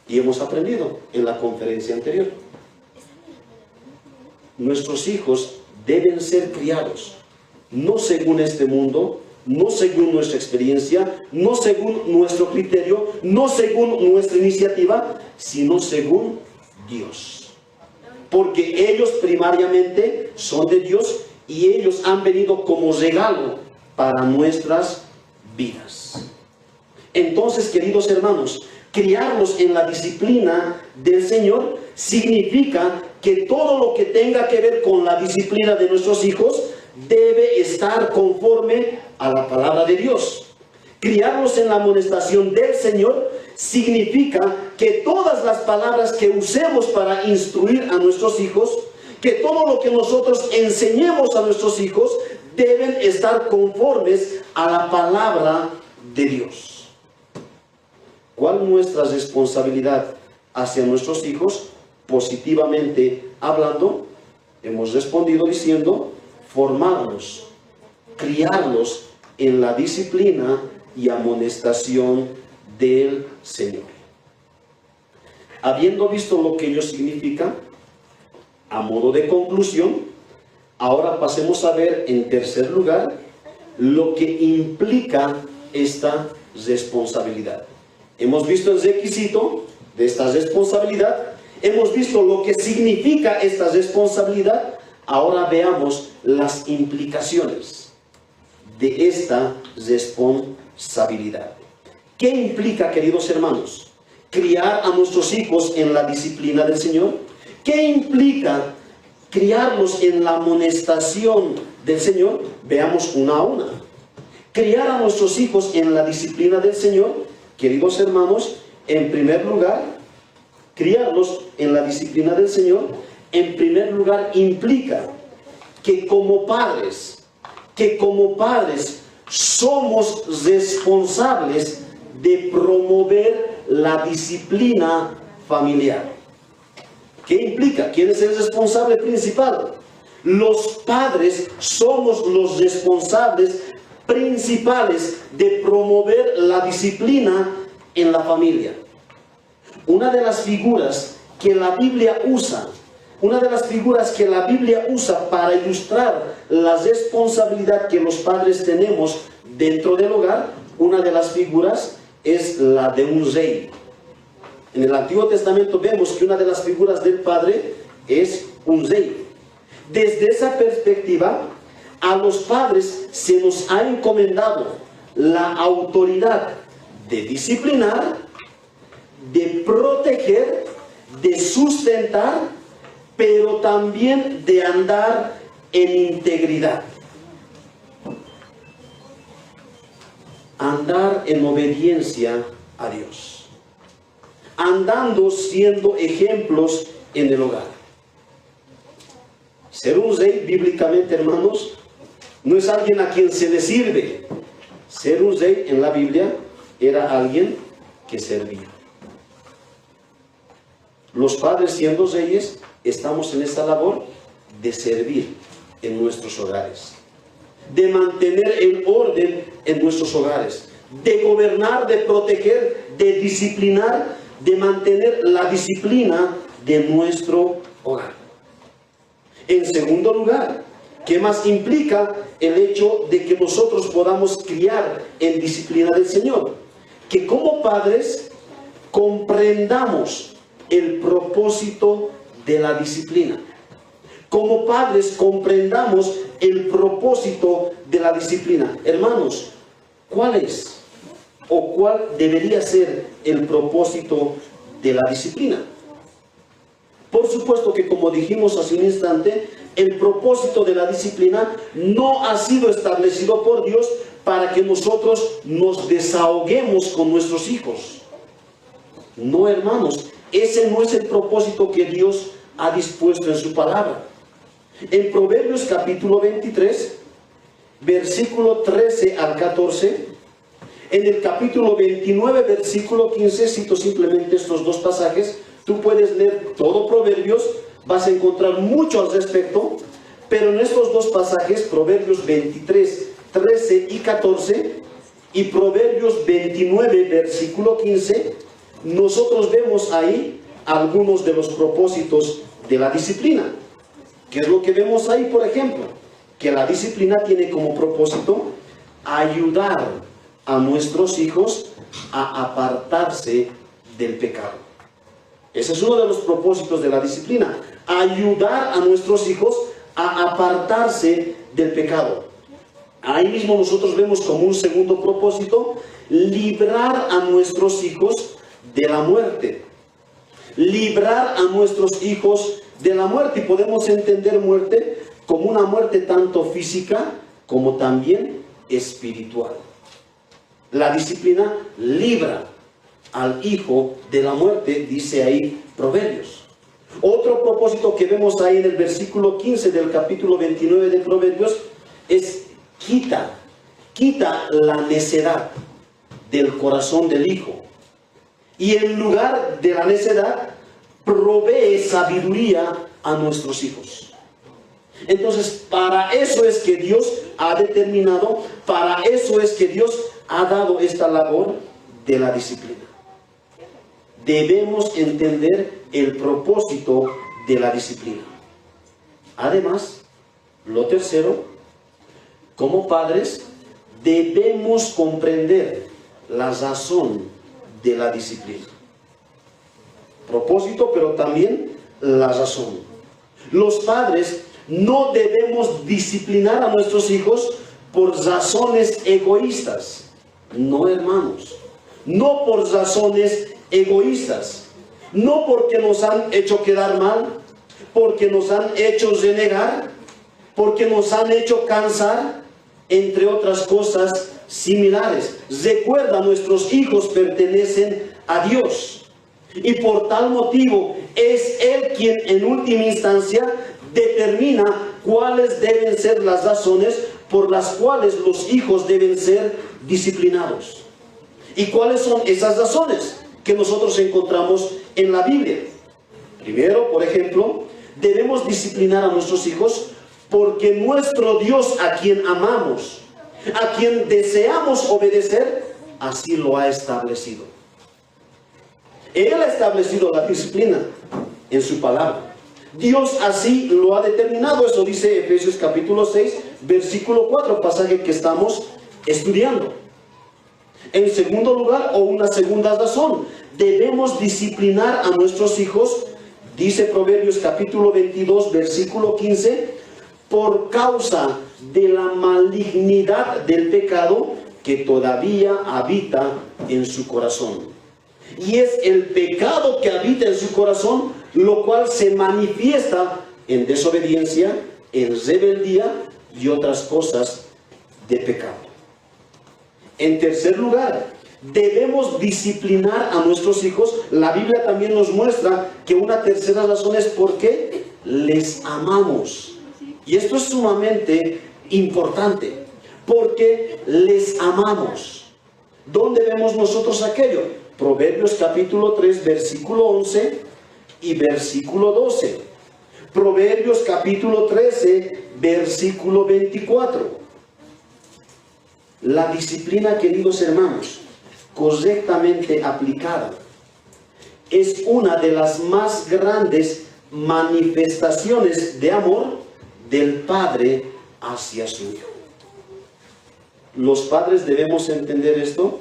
Y hemos aprendido en la conferencia anterior. Nuestros hijos deben ser criados, no según este mundo, no según nuestra experiencia, no según nuestro criterio, no según nuestra iniciativa, sino según Dios. Porque ellos primariamente son de Dios y ellos han venido como regalo para nuestras vidas. Entonces, queridos hermanos, criarlos en la disciplina del Señor significa que todo lo que tenga que ver con la disciplina de nuestros hijos debe estar conforme a la palabra de Dios. Criarlos en la amonestación del Señor significa que todas las palabras que usemos para instruir a nuestros hijos, que todo lo que nosotros enseñemos a nuestros hijos, deben estar conformes a la palabra de Dios. ¿Cuál es nuestra responsabilidad hacia nuestros hijos? Positivamente hablando, hemos respondido diciendo: formarlos, criarlos en la disciplina y amonestación del Señor. Habiendo visto lo que ello significa, a modo de conclusión, ahora pasemos a ver en tercer lugar lo que implica esta responsabilidad. Hemos visto el requisito de esta responsabilidad, hemos visto lo que significa esta responsabilidad. Ahora veamos las implicaciones de esta responsabilidad. ¿Qué implica, queridos hermanos, criar a nuestros hijos en la disciplina del Señor? ¿Qué implica criarlos en la amonestación del Señor? Veamos una a una. Criar a nuestros hijos en la disciplina del Señor, queridos hermanos, en primer lugar, criarlos en la disciplina del Señor, en primer lugar implica que como padres somos responsables de promover la disciplina familiar. ¿Qué implica? ¿Quién es el responsable principal? Los padres somos los responsables principales de promover la disciplina en la familia. Una de las figuras que la Biblia usa para ilustrar la responsabilidad que los padres tenemos dentro del hogar, una de las figuras es la de un rey. En el Antiguo Testamento vemos que una de las figuras del Padre es un rey. Desde esa perspectiva, a los padres se nos ha encomendado la autoridad de disciplinar, de proteger, de sustentar, pero también de andar en integridad. Andar en obediencia a Dios. Andando siendo ejemplos en el hogar. Ser un rey, bíblicamente, hermanos, no es alguien a quien se le sirve. Ser un rey en la Biblia era alguien que servía. Los padres, siendo reyes, estamos en esta labor de servir en nuestros hogares, de mantener el orden en nuestros hogares, de gobernar, de proteger, de disciplinar, de mantener la disciplina de nuestro hogar. En segundo lugar, ¿qué más implica el hecho de que nosotros podamos criar en disciplina del Señor? Que como padres comprendamos el propósito de la disciplina. Como padres comprendamos el propósito de la disciplina. Hermanos, ¿cuál es o cuál debería ser el propósito de la disciplina? Por supuesto que, como dijimos hace un instante, el propósito de la disciplina no ha sido establecido por Dios para que nosotros nos desahoguemos con nuestros hijos. No, hermanos, ese no es el propósito que Dios ha dispuesto en su palabra. En Proverbios capítulo 23, versículo 13 al 14, en el capítulo 29, versículo 15, cito simplemente estos dos pasajes. Tú puedes leer todo Proverbios, vas a encontrar mucho al respecto, pero en estos dos pasajes, Proverbios 23, 13 y 14, y Proverbios 29, versículo 15, nosotros vemos ahí algunos de los propósitos de la disciplina. ¿Qué es lo que vemos ahí, por ejemplo? Que la disciplina tiene como propósito ayudar a nuestros hijos a apartarse del pecado. Ese es uno de los propósitos de la disciplina. Ayudar a nuestros hijos a apartarse del pecado. Ahí mismo nosotros vemos como un segundo propósito, librar a nuestros hijos de la muerte. Librar a nuestros hijos de la muerte. Y podemos entender muerte como una muerte tanto física como también espiritual. La disciplina libra al hijo de la muerte, dice ahí Proverbios. Otro propósito que vemos ahí en el versículo 15 del capítulo 29 de Proverbios es quita la necedad del corazón del hijo. Y en lugar de la necedad, provee sabiduría a nuestros hijos. Entonces, para eso es que Dios ha determinado, para eso es que Dios ha dado esta labor de la disciplina. Debemos entender el propósito de la disciplina. Además, lo tercero, como padres, debemos comprender la razón de la disciplina. Propósito, pero también la razón. Los padres no debemos disciplinar a nuestros hijos por razones egoístas. No, hermanos. No por razones egoístas. No porque nos han hecho quedar mal, porque nos han hecho renegar, porque nos han hecho cansar, entre otras cosas similares. Recuerda, nuestros hijos pertenecen a Dios. Y por tal motivo es Él quien en última instancia determina cuáles deben ser las razones por las cuales los hijos deben ser disciplinados. ¿Y cuáles son esas razones que nosotros encontramos en la Biblia? Primero, por ejemplo, debemos disciplinar a nuestros hijos porque nuestro Dios, a quien amamos, a quien deseamos obedecer, así lo ha establecido. Él ha establecido la disciplina en su palabra. Dios así lo ha determinado. Eso dice Efesios capítulo 6, versículo 4, pasaje que estamos estudiando. En segundo lugar, o una segunda razón, debemos disciplinar a nuestros hijos, dice Proverbios capítulo 22, versículo 15, por causa de la malignidad del pecado que todavía habita en su corazón. Y es el pecado que habita en su corazón, lo cual se manifiesta en desobediencia, en rebeldía y otras cosas de pecado. En tercer lugar, debemos disciplinar a nuestros hijos. La Biblia también nos muestra que una tercera razón es porque les amamos. Y esto es sumamente importante, porque les amamos. ¿Dónde vemos nosotros aquello? Proverbios capítulo 3, versículo 11 y versículo 12. Proverbios capítulo 13, versículo 24. La disciplina, queridos hermanos, correctamente aplicada, es una de las más grandes manifestaciones de amor del Padre hacia su Hijo. Los padres debemos entender esto,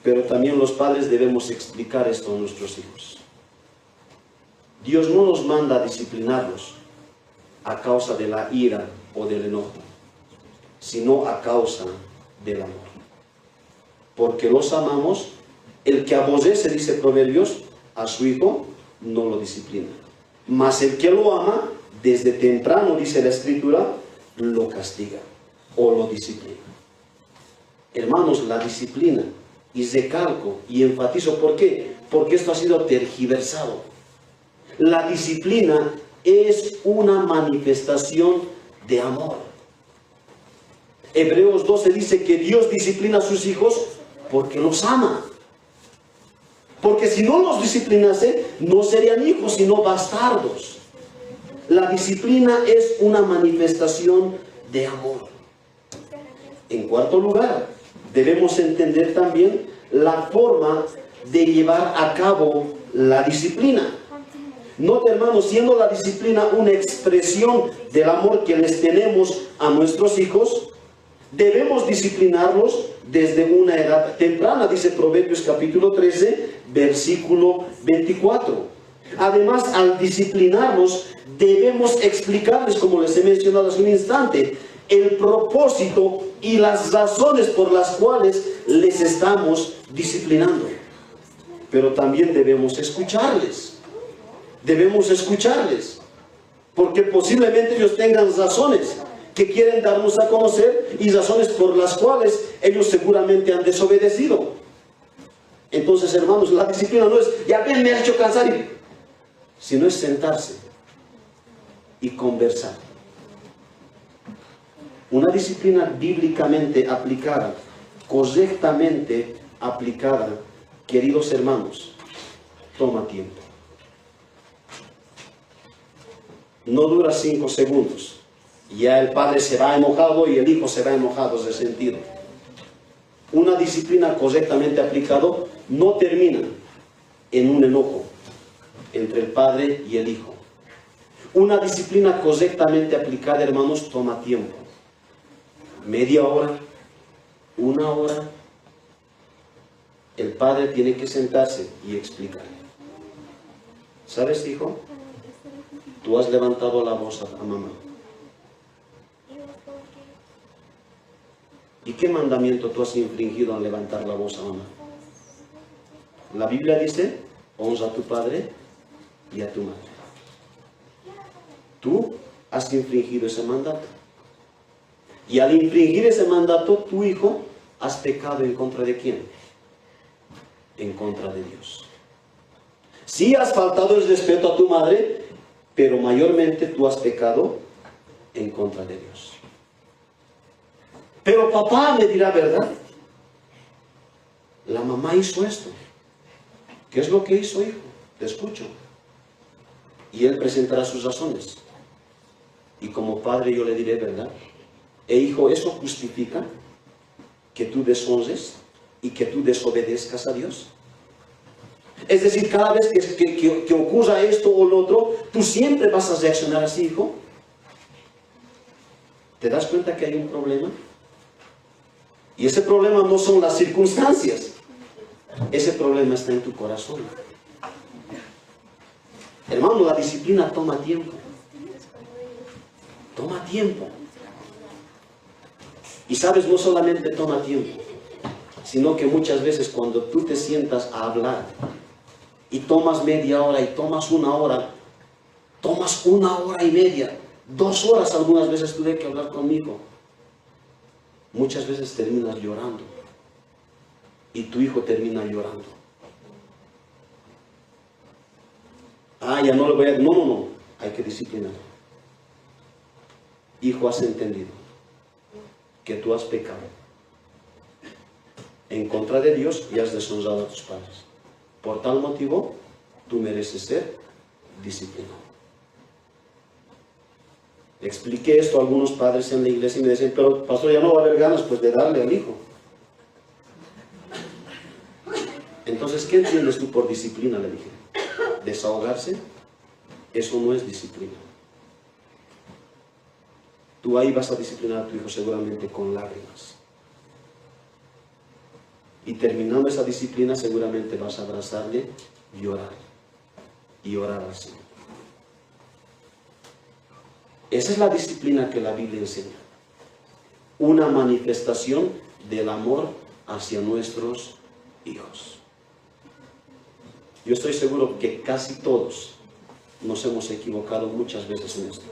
pero también los padres debemos explicar esto a nuestros hijos. Dios no nos manda a disciplinarlos a causa de la ira o del enojo, sino a causa del amor. Porque los amamos. El que aborrece, dice Proverbios, a su hijo no lo disciplina, mas el que lo ama, desde temprano, dice la Escritura, lo castiga o lo disciplina. Hermanos, la disciplina, y recalco y enfatizo, ¿por qué? Porque esto ha sido tergiversado. La disciplina es una manifestación de amor. Hebreos 12 dice que Dios disciplina a sus hijos porque los ama. Porque si no los disciplinase, no serían hijos, sino bastardos. La disciplina es una manifestación de amor. En cuarto lugar, debemos entender también la forma de llevar a cabo la disciplina. Note, hermanos, siendo la disciplina una expresión del amor que les tenemos a nuestros hijos, debemos disciplinarlos desde una edad temprana, dice Proverbios capítulo 13, versículo 24. Además, al disciplinarlos, debemos explicarles, como les he mencionado hace un instante, el propósito y las razones por las cuales les estamos disciplinando. Pero también debemos escucharles. Debemos escucharles, porque posiblemente ellos tengan razones que quieren darnos a conocer y razones por las cuales ellos seguramente han desobedecido. Entonces, hermanos, la disciplina no es, ya ven, me ha hecho cansar, sino es sentarse y conversar. Una disciplina bíblicamente aplicada, correctamente aplicada, queridos hermanos, toma tiempo. No dura 5 segundos. Ya el padre se va enojado y el hijo se va enojado, resentido. Una disciplina correctamente aplicada no termina en un enojo entre el padre y el hijo. Una disciplina correctamente aplicada, hermanos, toma tiempo. Media hora, 1 hora. El padre tiene que sentarse y explicarle. ¿Sabes, hijo? Tú has levantado la voz a mamá. ¿Y qué mandamiento tú has infringido al levantar la voz a mamá? La Biblia dice, honra a tu padre y a tu madre. Tú has infringido ese mandato. Y al infringir ese mandato, tu hijo, has pecado en contra de ¿quién? En contra de Dios. Sí has faltado el respeto a tu madre, pero mayormente tú has pecado en contra de Dios. Pero papá, me dirá, ¿verdad? La mamá hizo esto. ¿Qué es lo que hizo, hijo? Te escucho. Y él presentará sus razones. Y como padre yo le diré, ¿verdad? Hijo, ¿eso justifica que tú deshonres y que tú desobedezcas a Dios? Es decir, cada vez que ocurra esto o lo otro, ¿tú siempre vas a reaccionar así, hijo? ¿Te das cuenta que hay un problema? Y ese problema no son las circunstancias. Ese problema está en tu corazón. Hermano, la disciplina toma tiempo. Toma tiempo. Y sabes, no solamente toma tiempo, sino que muchas veces cuando tú te sientas a hablar y tomas media hora y tomas una hora, tomas 1 hora y media, 2 horas algunas veces tuve que hablar conmigo. Muchas veces terminas llorando y tu hijo termina llorando. Ya no le voy a... No, hay que disciplinar. Hijo, has entendido que tú has pecado en contra de Dios y has deshonrado a tus padres. Por tal motivo, tú mereces ser disciplinado. Expliqué esto a algunos padres en la iglesia y me decían, pero pastor, ya no va a haber ganas pues de darle al hijo. Entonces, ¿qué entiendes tú por disciplina? Le dije. ¿Desahogarse? Eso no es disciplina. Tú ahí vas a disciplinar a tu hijo seguramente con lágrimas. Y terminando esa disciplina seguramente vas a abrazarle, llorar y orar al Señor. Esa es la disciplina que la Biblia enseña. Una manifestación del amor hacia nuestros hijos. Yo estoy seguro que casi todos nos hemos equivocado muchas veces en esto.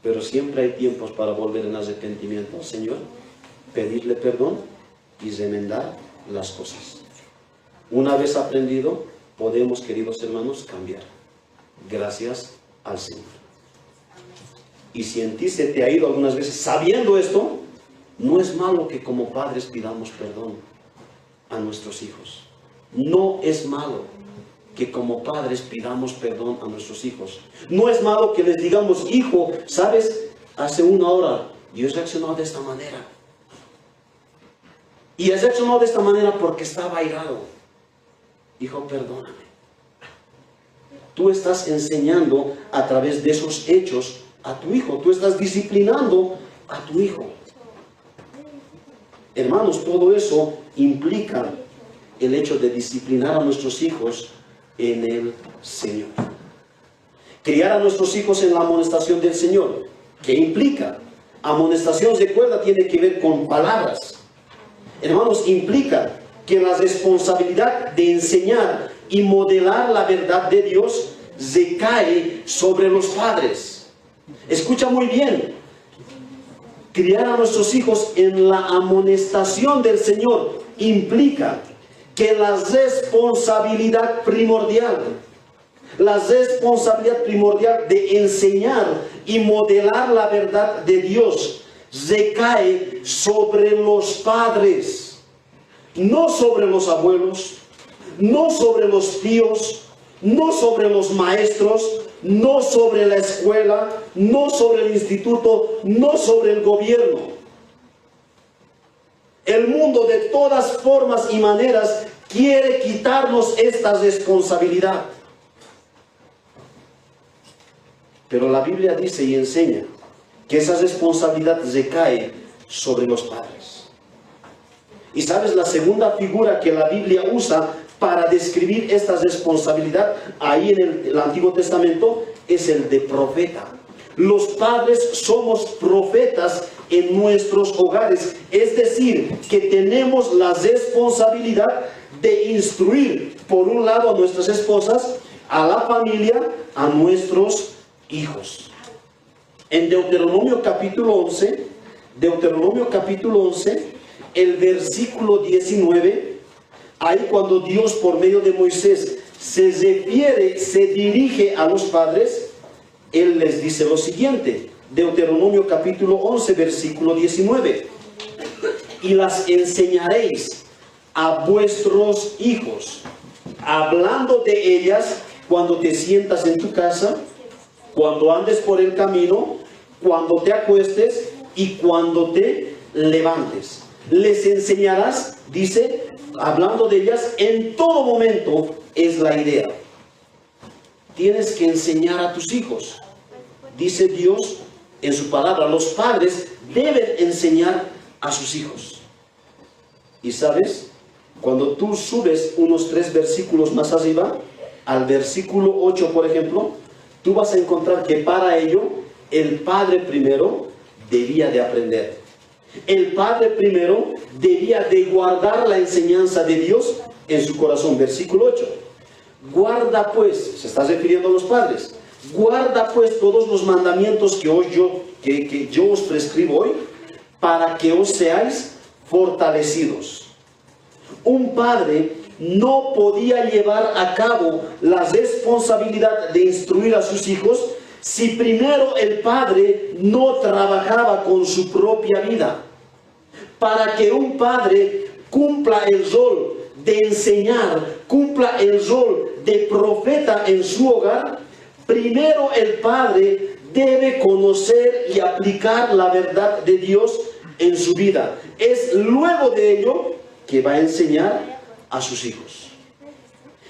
Pero siempre hay tiempos para volver en arrepentimiento al Señor, pedirle perdón y remendar las cosas. Una vez aprendido, podemos, queridos hermanos, cambiar. Gracias al Señor. Y si en ti se te ha ido algunas veces sabiendo esto, no es malo que como padres pidamos perdón a nuestros hijos. No es malo que como padres pidamos perdón a nuestros hijos. No es malo que les digamos, hijo, ¿sabes? Hace 1 hora yo he reaccionado de esta manera. Y he reaccionado de esta manera porque estaba airado. Hijo, perdóname. Tú estás enseñando a través de esos hechos a tu hijo. Tú estás disciplinando a tu hijo. Hermanos, todo eso implica el hecho de disciplinar a nuestros hijos en el Señor. Criar a nuestros hijos en la amonestación del Señor. ¿Qué implica? Amonestación, recuerda, tiene que ver con palabras. Hermanos, implica que la responsabilidad de enseñar y modelar la verdad de Dios recae sobre los padres. Escucha muy bien. Criar a nuestros hijos en la amonestación del Señor implica que la responsabilidad primordial de enseñar y modelar la verdad de Dios recae sobre los padres, no sobre los abuelos, no sobre los tíos, no sobre los maestros, no sobre la escuela, no sobre el instituto, no sobre el gobierno. El mundo de todas formas y maneras quiere quitarnos esta responsabilidad. Pero la Biblia dice y enseña que esa responsabilidad recae sobre los padres. Y sabes, la segunda figura que la Biblia usa para describir esta responsabilidad ahí en el Antiguo Testamento es el de profeta. Los padres somos profetas en nuestros hogares, es decir, que tenemos la responsabilidad de instruir, por un lado, a nuestras esposas, a la familia, a nuestros hijos. En Deuteronomio capítulo 11, el versículo 19, ahí cuando Dios por medio de Moisés se dirige a los padres, Él les dice lo siguiente, Deuteronomio capítulo 11, versículo 19, y las enseñaréis a vuestros hijos, hablando de ellas cuando te sientas en tu casa, cuando andes por el camino, cuando te acuestes y cuando te levantes. Les enseñarás, dice, hablando de ellas, en todo momento es la idea. Tienes que enseñar a tus hijos. Dice Dios en su palabra, los padres deben enseñar a sus hijos. Y sabes, cuando tú subes unos 3 versículos más arriba, al versículo 8, por ejemplo, tú vas a encontrar que para ello el padre primero debía de aprender. El padre primero debía de guardar la enseñanza de Dios en su corazón. Versículo 8. Guarda pues, se está refiriendo a los padres, guarda pues todos los mandamientos que yo os prescribo hoy, para que os seáis fortalecidos. Un padre no podía llevar a cabo la responsabilidad de instruir a sus hijos si primero el padre no trabajaba con su propia vida. Para que un padre cumpla el rol de enseñar, cumpla el rol de profeta en su hogar, primero el padre debe conocer y aplicar la verdad de Dios en su vida. Es luego de ello que va a enseñar a sus hijos.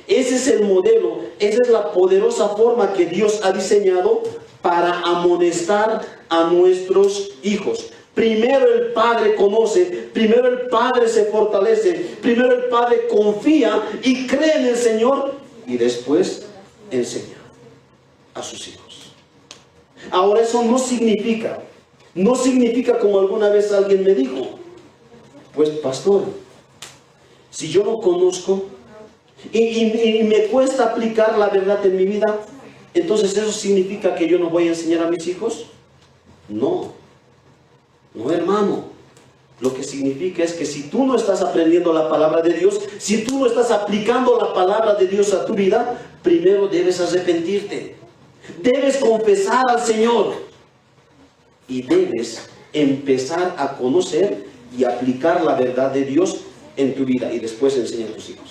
Ese es el modelo, esa es la poderosa forma que Dios ha diseñado para amonestar a nuestros hijos. Primero el padre conoce, primero el padre se fortalece, primero el padre confía y cree en el Señor y después enseña a sus hijos. Ahora eso no significa como alguna vez alguien me dijo, pues pastor, si yo no conozco y me cuesta aplicar la verdad en mi vida, entonces ¿eso significa que yo no voy a enseñar a mis hijos? No, hermano. Lo que significa es que si tú no estás aprendiendo la palabra de Dios, si tú no estás aplicando la palabra de Dios a tu vida, primero debes arrepentirte. Debes confesar al Señor y debes empezar a conocer y aplicar la verdad de Dios en tu vida y después enseñar a tus hijos.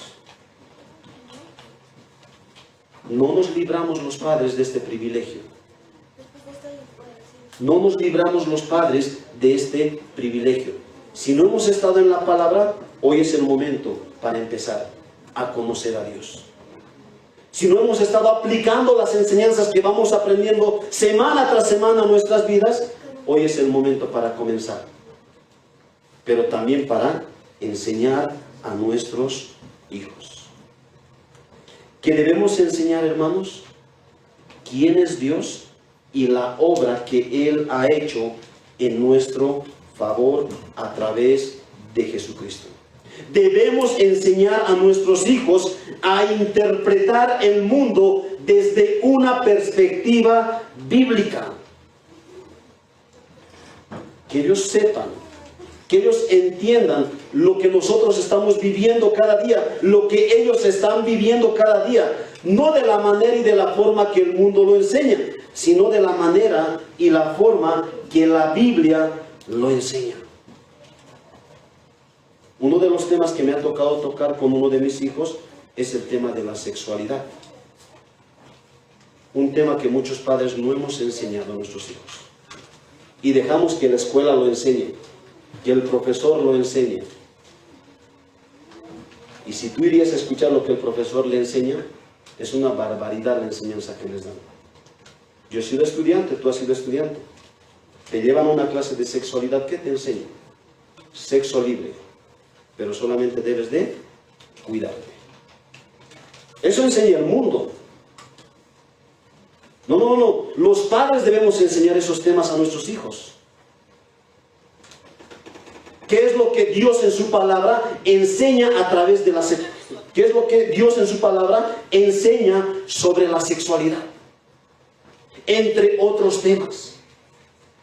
No nos libramos los padres de este privilegio. No nos libramos los padres de este privilegio. Si no hemos estado en la palabra, hoy es el momento para empezar a conocer a Dios. Si no hemos estado aplicando las enseñanzas que vamos aprendiendo semana tras semana en nuestras vidas, hoy es el momento para comenzar. Pero también para enseñar a nuestros hijos. ¿Qué debemos enseñar, hermanos? ¿Quién es Dios? Y la obra que Él ha hecho en nuestro favor a través de Jesucristo. Debemos enseñar a nuestros hijos a interpretar el mundo desde una perspectiva bíblica. Que ellos sepan, que ellos entiendan lo que nosotros estamos viviendo cada día, lo que ellos están viviendo cada día, no de la manera y de la forma que el mundo lo enseña, sino de la manera y la forma que la Biblia lo enseña. Uno de los temas que me ha tocado tocar con uno de mis hijos es el tema de la sexualidad. Un tema que muchos padres no hemos enseñado a nuestros hijos. Y dejamos que la escuela lo enseñe, que el profesor lo enseñe. Y si tú irías a escuchar lo que el profesor le enseña, es una barbaridad la enseñanza que les dan. Yo he sido estudiante, tú has sido estudiante. Te llevan a una clase de sexualidad, ¿qué te enseñan? Sexo libre, pero solamente debes de cuidarte. Eso enseña el mundo. No. Los padres debemos enseñar esos temas a nuestros hijos. ¿Qué es lo que Dios en su palabra enseña a través de la sexualidad? ¿Qué es lo que Dios en su palabra enseña sobre la sexualidad? Entre otros temas.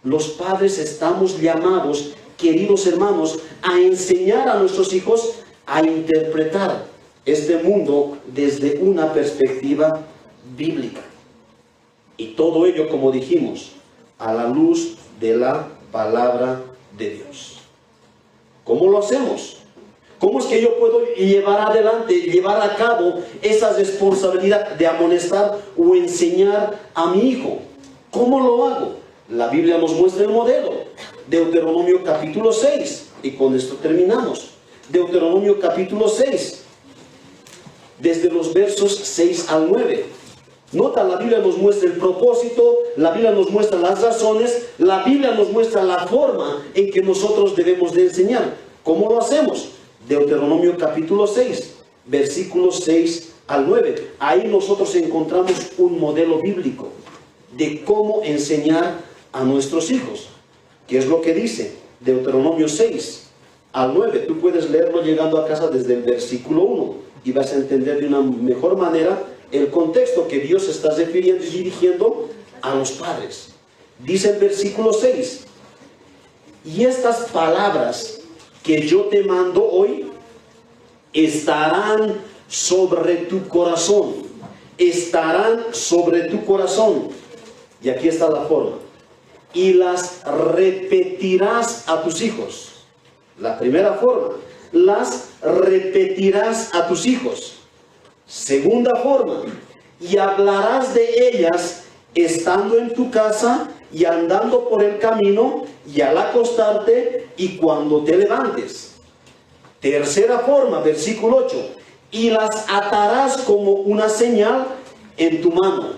Los padres estamos llamados, queridos hermanos, a enseñar a nuestros hijos a interpretar este mundo desde una perspectiva bíblica. Y todo ello, como dijimos, a la luz de la palabra de Dios. ¿Cómo lo hacemos? ¿Cómo es que yo puedo llevar adelante, llevar a cabo esa responsabilidad de amonestar o enseñar a mi hijo? ¿Cómo lo hago? La Biblia nos muestra el modelo. Deuteronomio capítulo 6. Y con esto terminamos. Deuteronomio capítulo 6. Desde los versos 6 al 9. Nota, la Biblia nos muestra el propósito, la Biblia nos muestra las razones, la Biblia nos muestra la forma en que nosotros debemos de enseñar. ¿Cómo lo hacemos? Deuteronomio capítulo 6, versículos 6 al 9. Ahí nosotros encontramos un modelo bíblico de cómo enseñar a nuestros hijos. ¿Qué es lo que dice? Deuteronomio 6 al 9. Tú puedes leerlo llegando a casa desde el versículo 1 y vas a entender de una mejor manera el contexto que Dios está refiriendo y dirigiendo a los padres. Dice el versículo 6: y estas palabras que yo te mando hoy estarán sobre tu corazón. Estarán sobre tu corazón. Y aquí está la forma. Y las repetirás a tus hijos. La primera forma, las repetirás a tus hijos. Segunda forma, y hablarás de ellas estando en tu casa y andando por el camino y al acostarte y cuando te levantes. Tercera forma, versículo 8, y las atarás como una señal en tu mano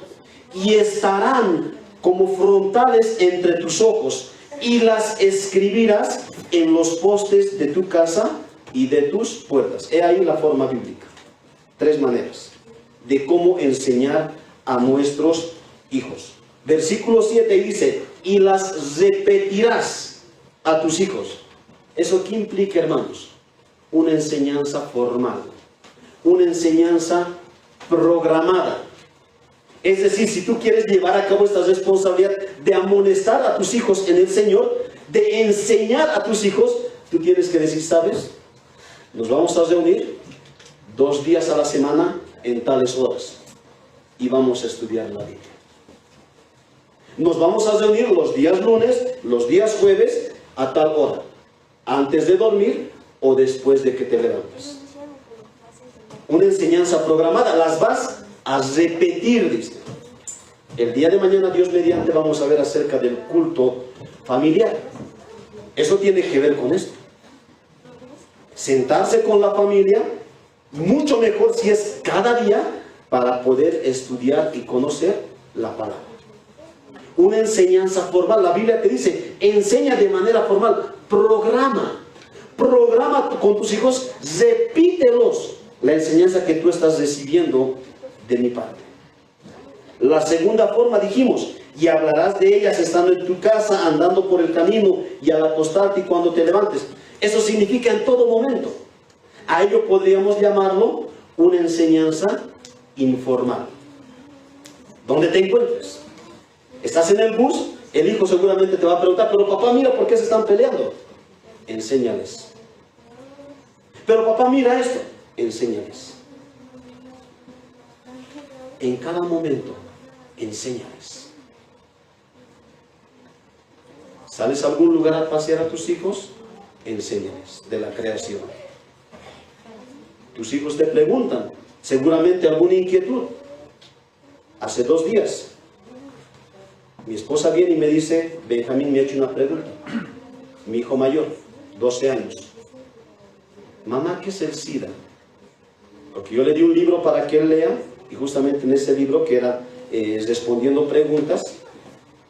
y estarán como frontales entre tus ojos y las escribirás en los postes de tu casa y de tus puertas. He ahí la forma bíblica. 3 maneras de cómo enseñar a nuestros hijos. Versículo 7 dice, y las repetirás a tus hijos. ¿Eso qué implica, hermanos? Una enseñanza formal, una enseñanza programada. Es decir, si tú quieres llevar a cabo esta responsabilidad de amonestar a tus hijos en el Señor, de enseñar a tus hijos, tú tienes que decir, ¿sabes? Nos vamos a reunir 2 días a la semana en tales horas y vamos a estudiar la Biblia. Nos vamos a reunir los días lunes, los días jueves a tal hora, antes de dormir o después de que te levantes. Una enseñanza programada, las vas a repetir, dice. El día de mañana, Dios mediante, vamos a ver acerca del culto familiar. Eso tiene que ver con esto. Sentarse con la familia, mucho mejor si es cada día, para poder estudiar y conocer la palabra. Una enseñanza formal, la Biblia te dice, enseña de manera formal, programa con tus hijos, repítelos la enseñanza que tú estás recibiendo de mi parte. La segunda forma, dijimos, y hablarás de ellas estando en tu casa, andando por el camino y al acostarte y cuando te levantes. Eso significa en todo momento. A ello podríamos llamarlo una enseñanza informal. ¿Dónde te encuentres? Estás en el bus, el hijo seguramente te va a preguntar, pero papá, mira por qué se están peleando. Enséñales. Pero papá, mira esto. Enséñales. En cada momento, enséñales. ¿Sales a algún lugar a pasear a tus hijos? Enséñales de la creación. Tus hijos te preguntan, seguramente alguna inquietud. Hace 2 días, mi esposa viene y me dice, Benjamín me ha hecho una pregunta. Mi hijo mayor, 12 años. Mamá, ¿qué es el SIDA? Porque yo le di un libro para que él lea, y justamente en ese libro, que era respondiendo preguntas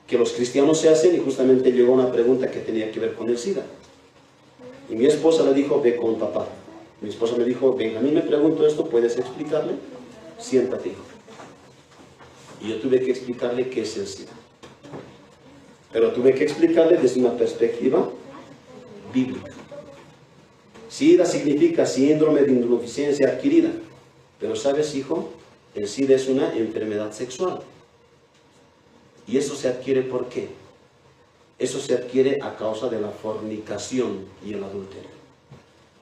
que los cristianos se hacen, y justamente llegó una pregunta que tenía que ver con el SIDA. Y mi esposa le dijo, ve con papá. Mi esposa me dijo, Benjamín me preguntó esto, ¿puedes explicarle? Siéntate, hijo. Y yo tuve que explicarle qué es el SIDA. Pero tuve que explicarle desde una perspectiva bíblica. SIDA significa síndrome de inmunodeficiencia adquirida. Pero ¿sabes, hijo? El SIDA es una enfermedad sexual. ¿Y eso se adquiere por qué? Eso se adquiere a causa de la fornicación y el adulterio.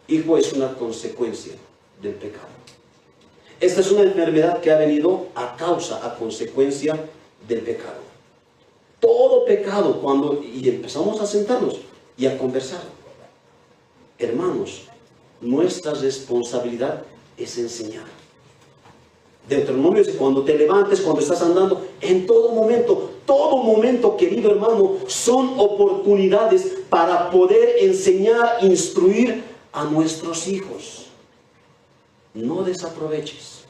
Hijo, es una consecuencia del pecado. Esta es una enfermedad que ha venido a causa, a consecuencia del pecado. Todo pecado, y empezamos a sentarnos y a conversar. Hermanos, nuestra responsabilidad es enseñar. Deuteronomio dice, cuando te levantes, cuando estás andando, en todo momento, querido hermano, son oportunidades para poder enseñar, instruir a nuestros hijos. No desaproveches.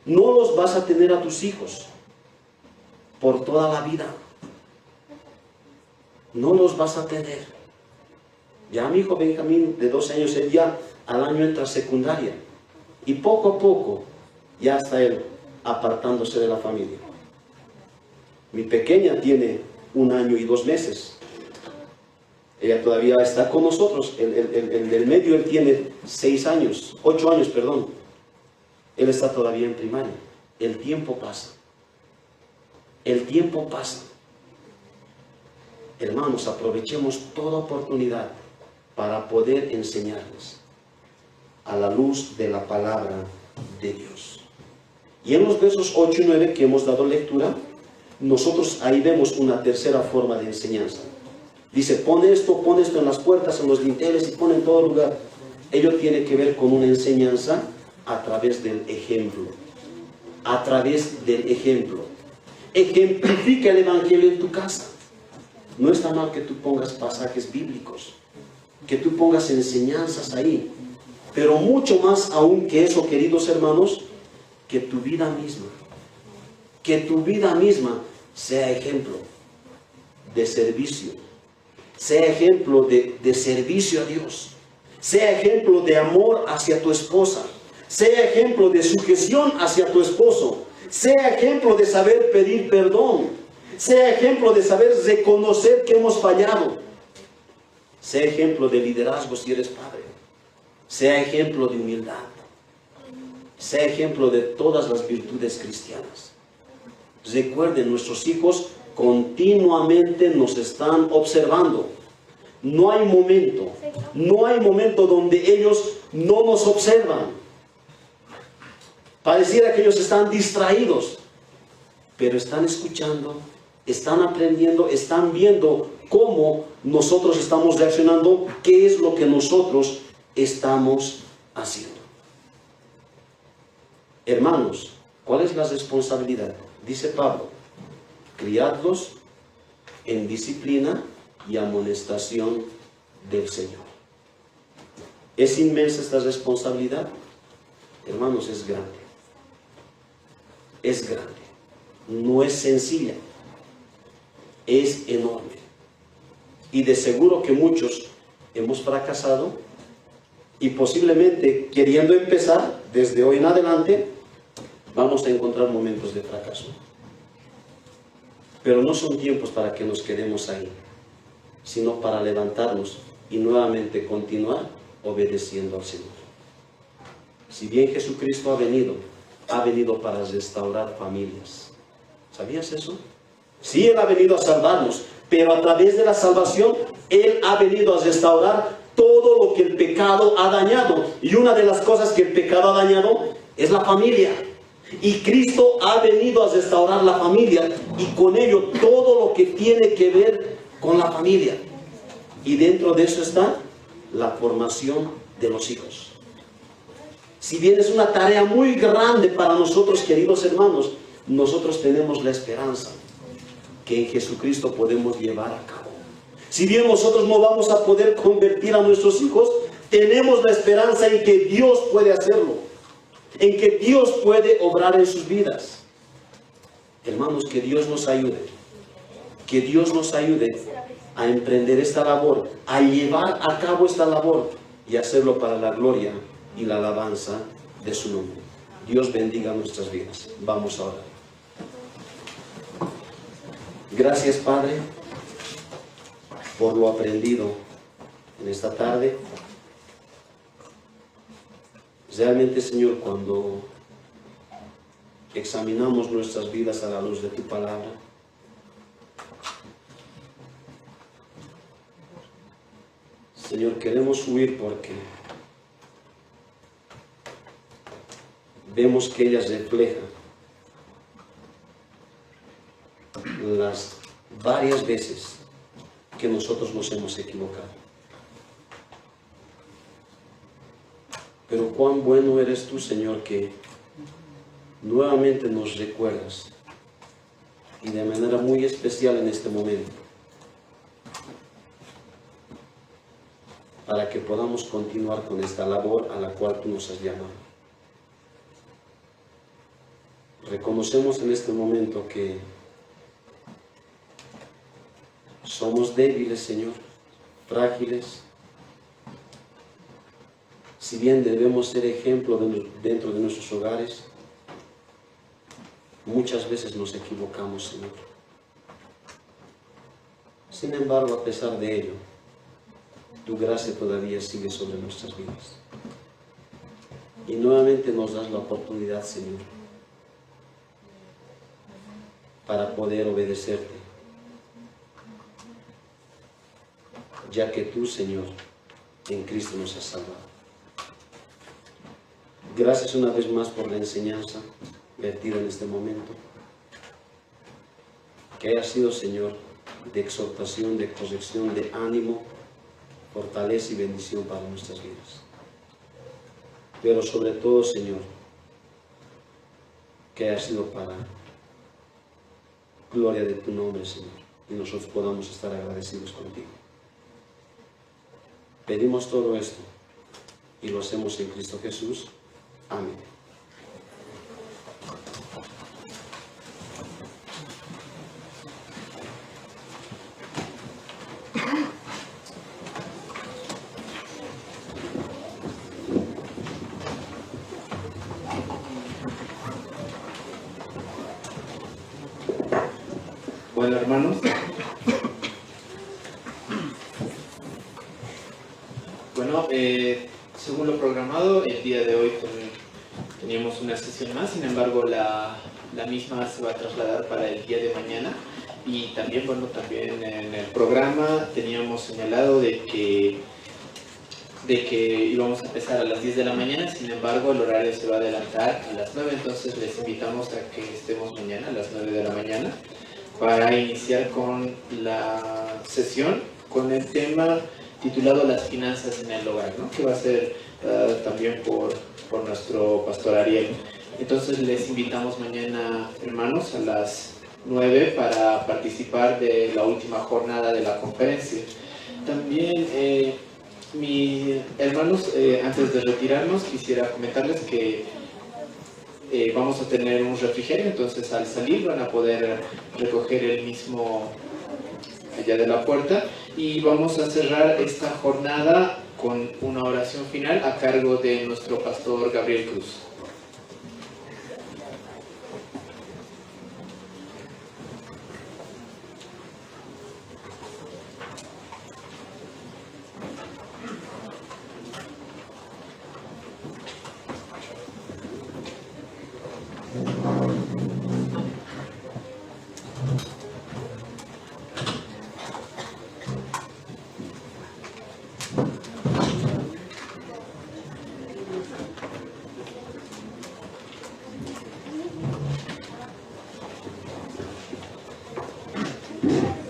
No los vas a tener a tus hijos por toda la vida. No los vas a tener. Ya mi hijo Benjamín, de 12 años, él ya al año entra secundaria. Y poco a poco ya está él apartándose de la familia. Mi pequeña tiene 1 año y 2 meses. Ella todavía está con nosotros. El del medio, él tiene 8 años, perdón. Él está todavía en primaria. El tiempo pasa. El tiempo pasa. Hermanos, aprovechemos toda oportunidad para poder enseñarles a la luz de la palabra de Dios. Y en los versos 8 y 9 que hemos dado lectura, nosotros ahí vemos una tercera forma de enseñanza. Dice, pon esto en las puertas, en los dinteles y pon en todo lugar. Ello tiene que ver con una enseñanza a través del ejemplo. A través del ejemplo. Ejemplifica el evangelio en tu casa. No está mal que tú pongas pasajes bíblicos, que tú pongas enseñanzas ahí, pero mucho más aún que eso, queridos hermanos, que tu vida misma sea ejemplo de servicio, sea ejemplo de servicio a Dios, sea ejemplo de amor hacia tu esposa, sea ejemplo de sujeción hacia tu esposo, sea ejemplo de saber pedir perdón, sea ejemplo de saber reconocer que hemos fallado, sea ejemplo de liderazgo si eres padre, sea ejemplo de humildad, sea ejemplo de todas las virtudes cristianas. Recuerden, nuestros hijos continuamente nos están observando. No hay momento donde ellos no nos observan. Pareciera que ellos están distraídos, pero están escuchando, están aprendiendo, están viendo cómo nosotros estamos reaccionando, qué es lo que nosotros estamos haciendo. Hermanos, ¿cuál es la responsabilidad? Dice Pablo, criadlos en disciplina y amonestación del Señor. ¿Es inmensa esta responsabilidad? Hermanos, es grande. Es grande. No es sencilla. Es enorme. Y de seguro que muchos hemos fracasado y posiblemente queriendo empezar desde hoy en adelante vamos a encontrar momentos de fracaso. Pero no son tiempos para que nos quedemos ahí, sino para levantarnos y nuevamente continuar obedeciendo al Señor. Si bien Jesucristo ha venido para restaurar familias. ¿Sabías eso? Sí, Él ha venido a salvarnos, pero a través de la salvación, Él ha venido a restaurar todo lo que el pecado ha dañado. Y una de las cosas que el pecado ha dañado es la familia. Y Cristo ha venido a restaurar la familia y con ello todo lo que tiene que ver con la familia. Y dentro de eso está la formación de los hijos. Si bien es una tarea muy grande para nosotros, queridos hermanos, nosotros tenemos la esperanza que en Jesucristo podemos llevar a cabo. Si bien nosotros no vamos a poder convertir a nuestros hijos, tenemos la esperanza en que Dios puede hacerlo, en que Dios puede obrar en sus vidas. Hermanos, que Dios nos ayude, que Dios nos ayude a emprender esta labor, a llevar a cabo esta labor y hacerlo para la gloria y la alabanza de su nombre. Dios bendiga nuestras vidas. Vamos a orar. Gracias, Padre, por lo aprendido en esta tarde. Realmente, Señor, cuando examinamos nuestras vidas a la luz de tu palabra, Señor, queremos huir porque vemos que ellas reflejan las varias veces que nosotros nos hemos equivocado. Pero cuán bueno eres tú, Señor, que nuevamente nos recuerdas y de manera muy especial en este momento para que podamos continuar con esta labor a la cual tú nos has llamado. Reconocemos en este momento que somos débiles, Señor, frágiles. Si bien debemos ser ejemplo dentro de nuestros hogares, muchas veces nos equivocamos, Señor. Sin embargo, a pesar de ello, tu gracia todavía sigue sobre nuestras vidas. Y nuevamente nos das la oportunidad, Señor, para poder obedecerte, ya que tú, Señor, en Cristo nos has salvado. Gracias una vez más por la enseñanza vertida en este momento, que haya sido, Señor, de exhortación, de corrección, de ánimo, fortaleza y bendición para nuestras vidas. Pero sobre todo, Señor, que haya sido para gloria de tu nombre, Señor, y nosotros podamos estar agradecidos contigo. Pedimos todo esto y lo hacemos en Cristo Jesús. Amén. Bueno, hermanos, según lo programado, el día de hoy teníamos una sesión más, sin embargo la misma se va a trasladar para el día de mañana. Y también, también en el programa teníamos señalado de que íbamos a empezar a las 10 de la mañana, sin embargo el horario se va a adelantar a las 9, entonces les invitamos a que estemos mañana a las 9 de la mañana para iniciar con la sesión con el tema titulado Las finanzas en el hogar, ¿no? Que va a ser también por nuestro pastor Ariel. Entonces les invitamos mañana, hermanos, a las 9 para participar de la última jornada de la conferencia. También, mis hermanos, antes de retirarnos, quisiera comentarles que vamos a tener un refrigerio, entonces al salir van a poder recoger el mismo allá de la puerta, y vamos a cerrar esta jornada con una oración final a cargo de nuestro pastor Gabriel Cruz.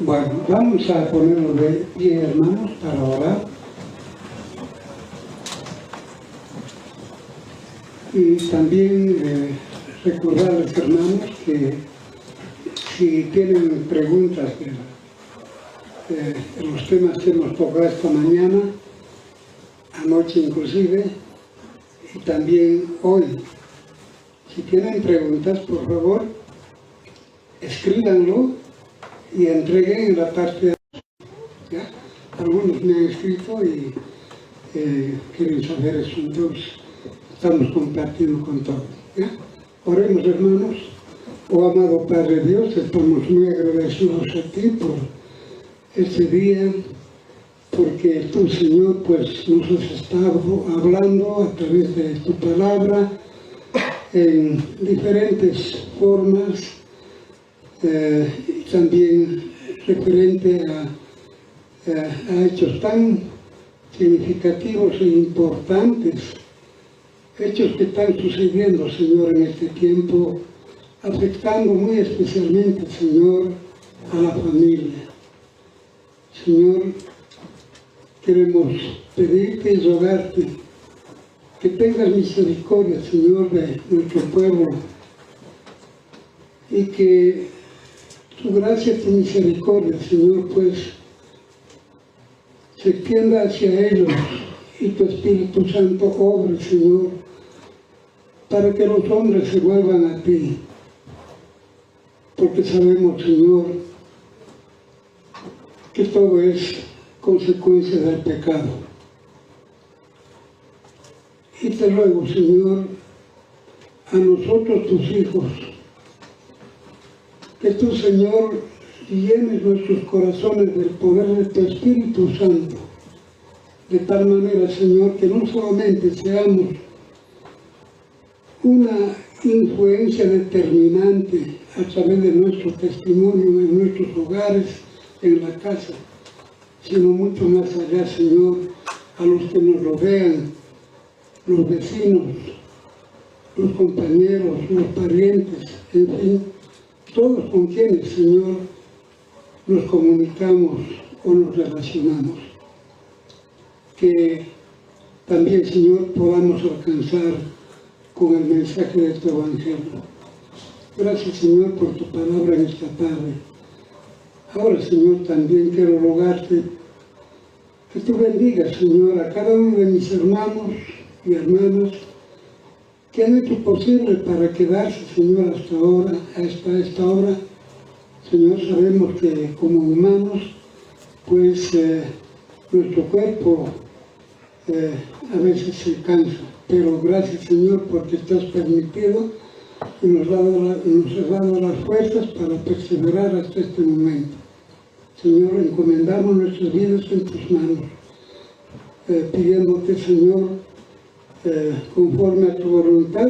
Bueno, vamos a ponernos de pie, hermanos, para orar. Y también recordarles, hermanos, que si tienen preguntas de los temas que hemos tocado esta mañana, anoche inclusive, y también hoy, si tienen preguntas, por favor, escríbanlo y entreguen en la parte, ¿ya? Algunos me han escrito y quieren saber eso, entonces estamos compartiendo con todos, ¿ya? Oremos, hermanos. Oh amado Padre Dios, estamos muy agradecidos a ti por este día, porque tú, Señor, pues nos has estado hablando a través de tu palabra en diferentes formas, y también referente a hechos tan significativos e importantes, hechos que están sucediendo, Señor, en este tiempo, afectando muy especialmente, Señor, a la familia. Señor, queremos pedirte y rogarte que tengas misericordia, Señor, de nuestro pueblo, y que tu gracia y tu misericordia, Señor, pues se extienda hacia ellos, y tu Espíritu Santo obre, Señor, para que los hombres se vuelvan a ti, porque sabemos, Señor, que todo es consecuencia del pecado. Y te ruego, Señor, a nosotros tus hijos, que tú, Señor, llenes nuestros corazones del poder de tu Espíritu Santo, de tal manera, Señor, que no solamente seamos una influencia determinante a través de nuestro testimonio en nuestros hogares, en la casa, sino mucho más allá, Señor, a los que nos rodean, los vecinos, los compañeros, los parientes, en fin, todos con quienes, Señor, nos comunicamos o nos relacionamos. Que también, Señor, podamos alcanzar con el mensaje de tu Evangelio. Gracias, Señor, por tu palabra en esta tarde. Ahora, Señor, también quiero rogarte que tú bendigas, Señor, a cada uno de mis hermanos y hermanas que han hecho posible para quedarse, Señor, hasta ahora, hasta esta hora. Señor, sabemos que como humanos, pues nuestro cuerpo a veces se cansa, pero gracias, Señor, porque te has permitido y nos has dado las fuerzas para perseverar hasta este momento. Señor, encomendamos nuestras vidas en tus manos, pidiéndote, Señor, conforme a tu voluntad,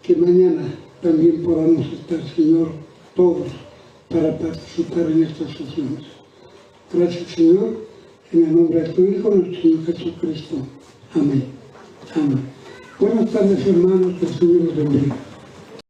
que mañana también podamos estar, Señor, todos, para participar en estas sesiones. Gracias, Señor, en el nombre de tu Hijo, nuestro Señor Jesucristo. Amén. Amén. Buenas tardes, hermanos, que el Señor les bendiga.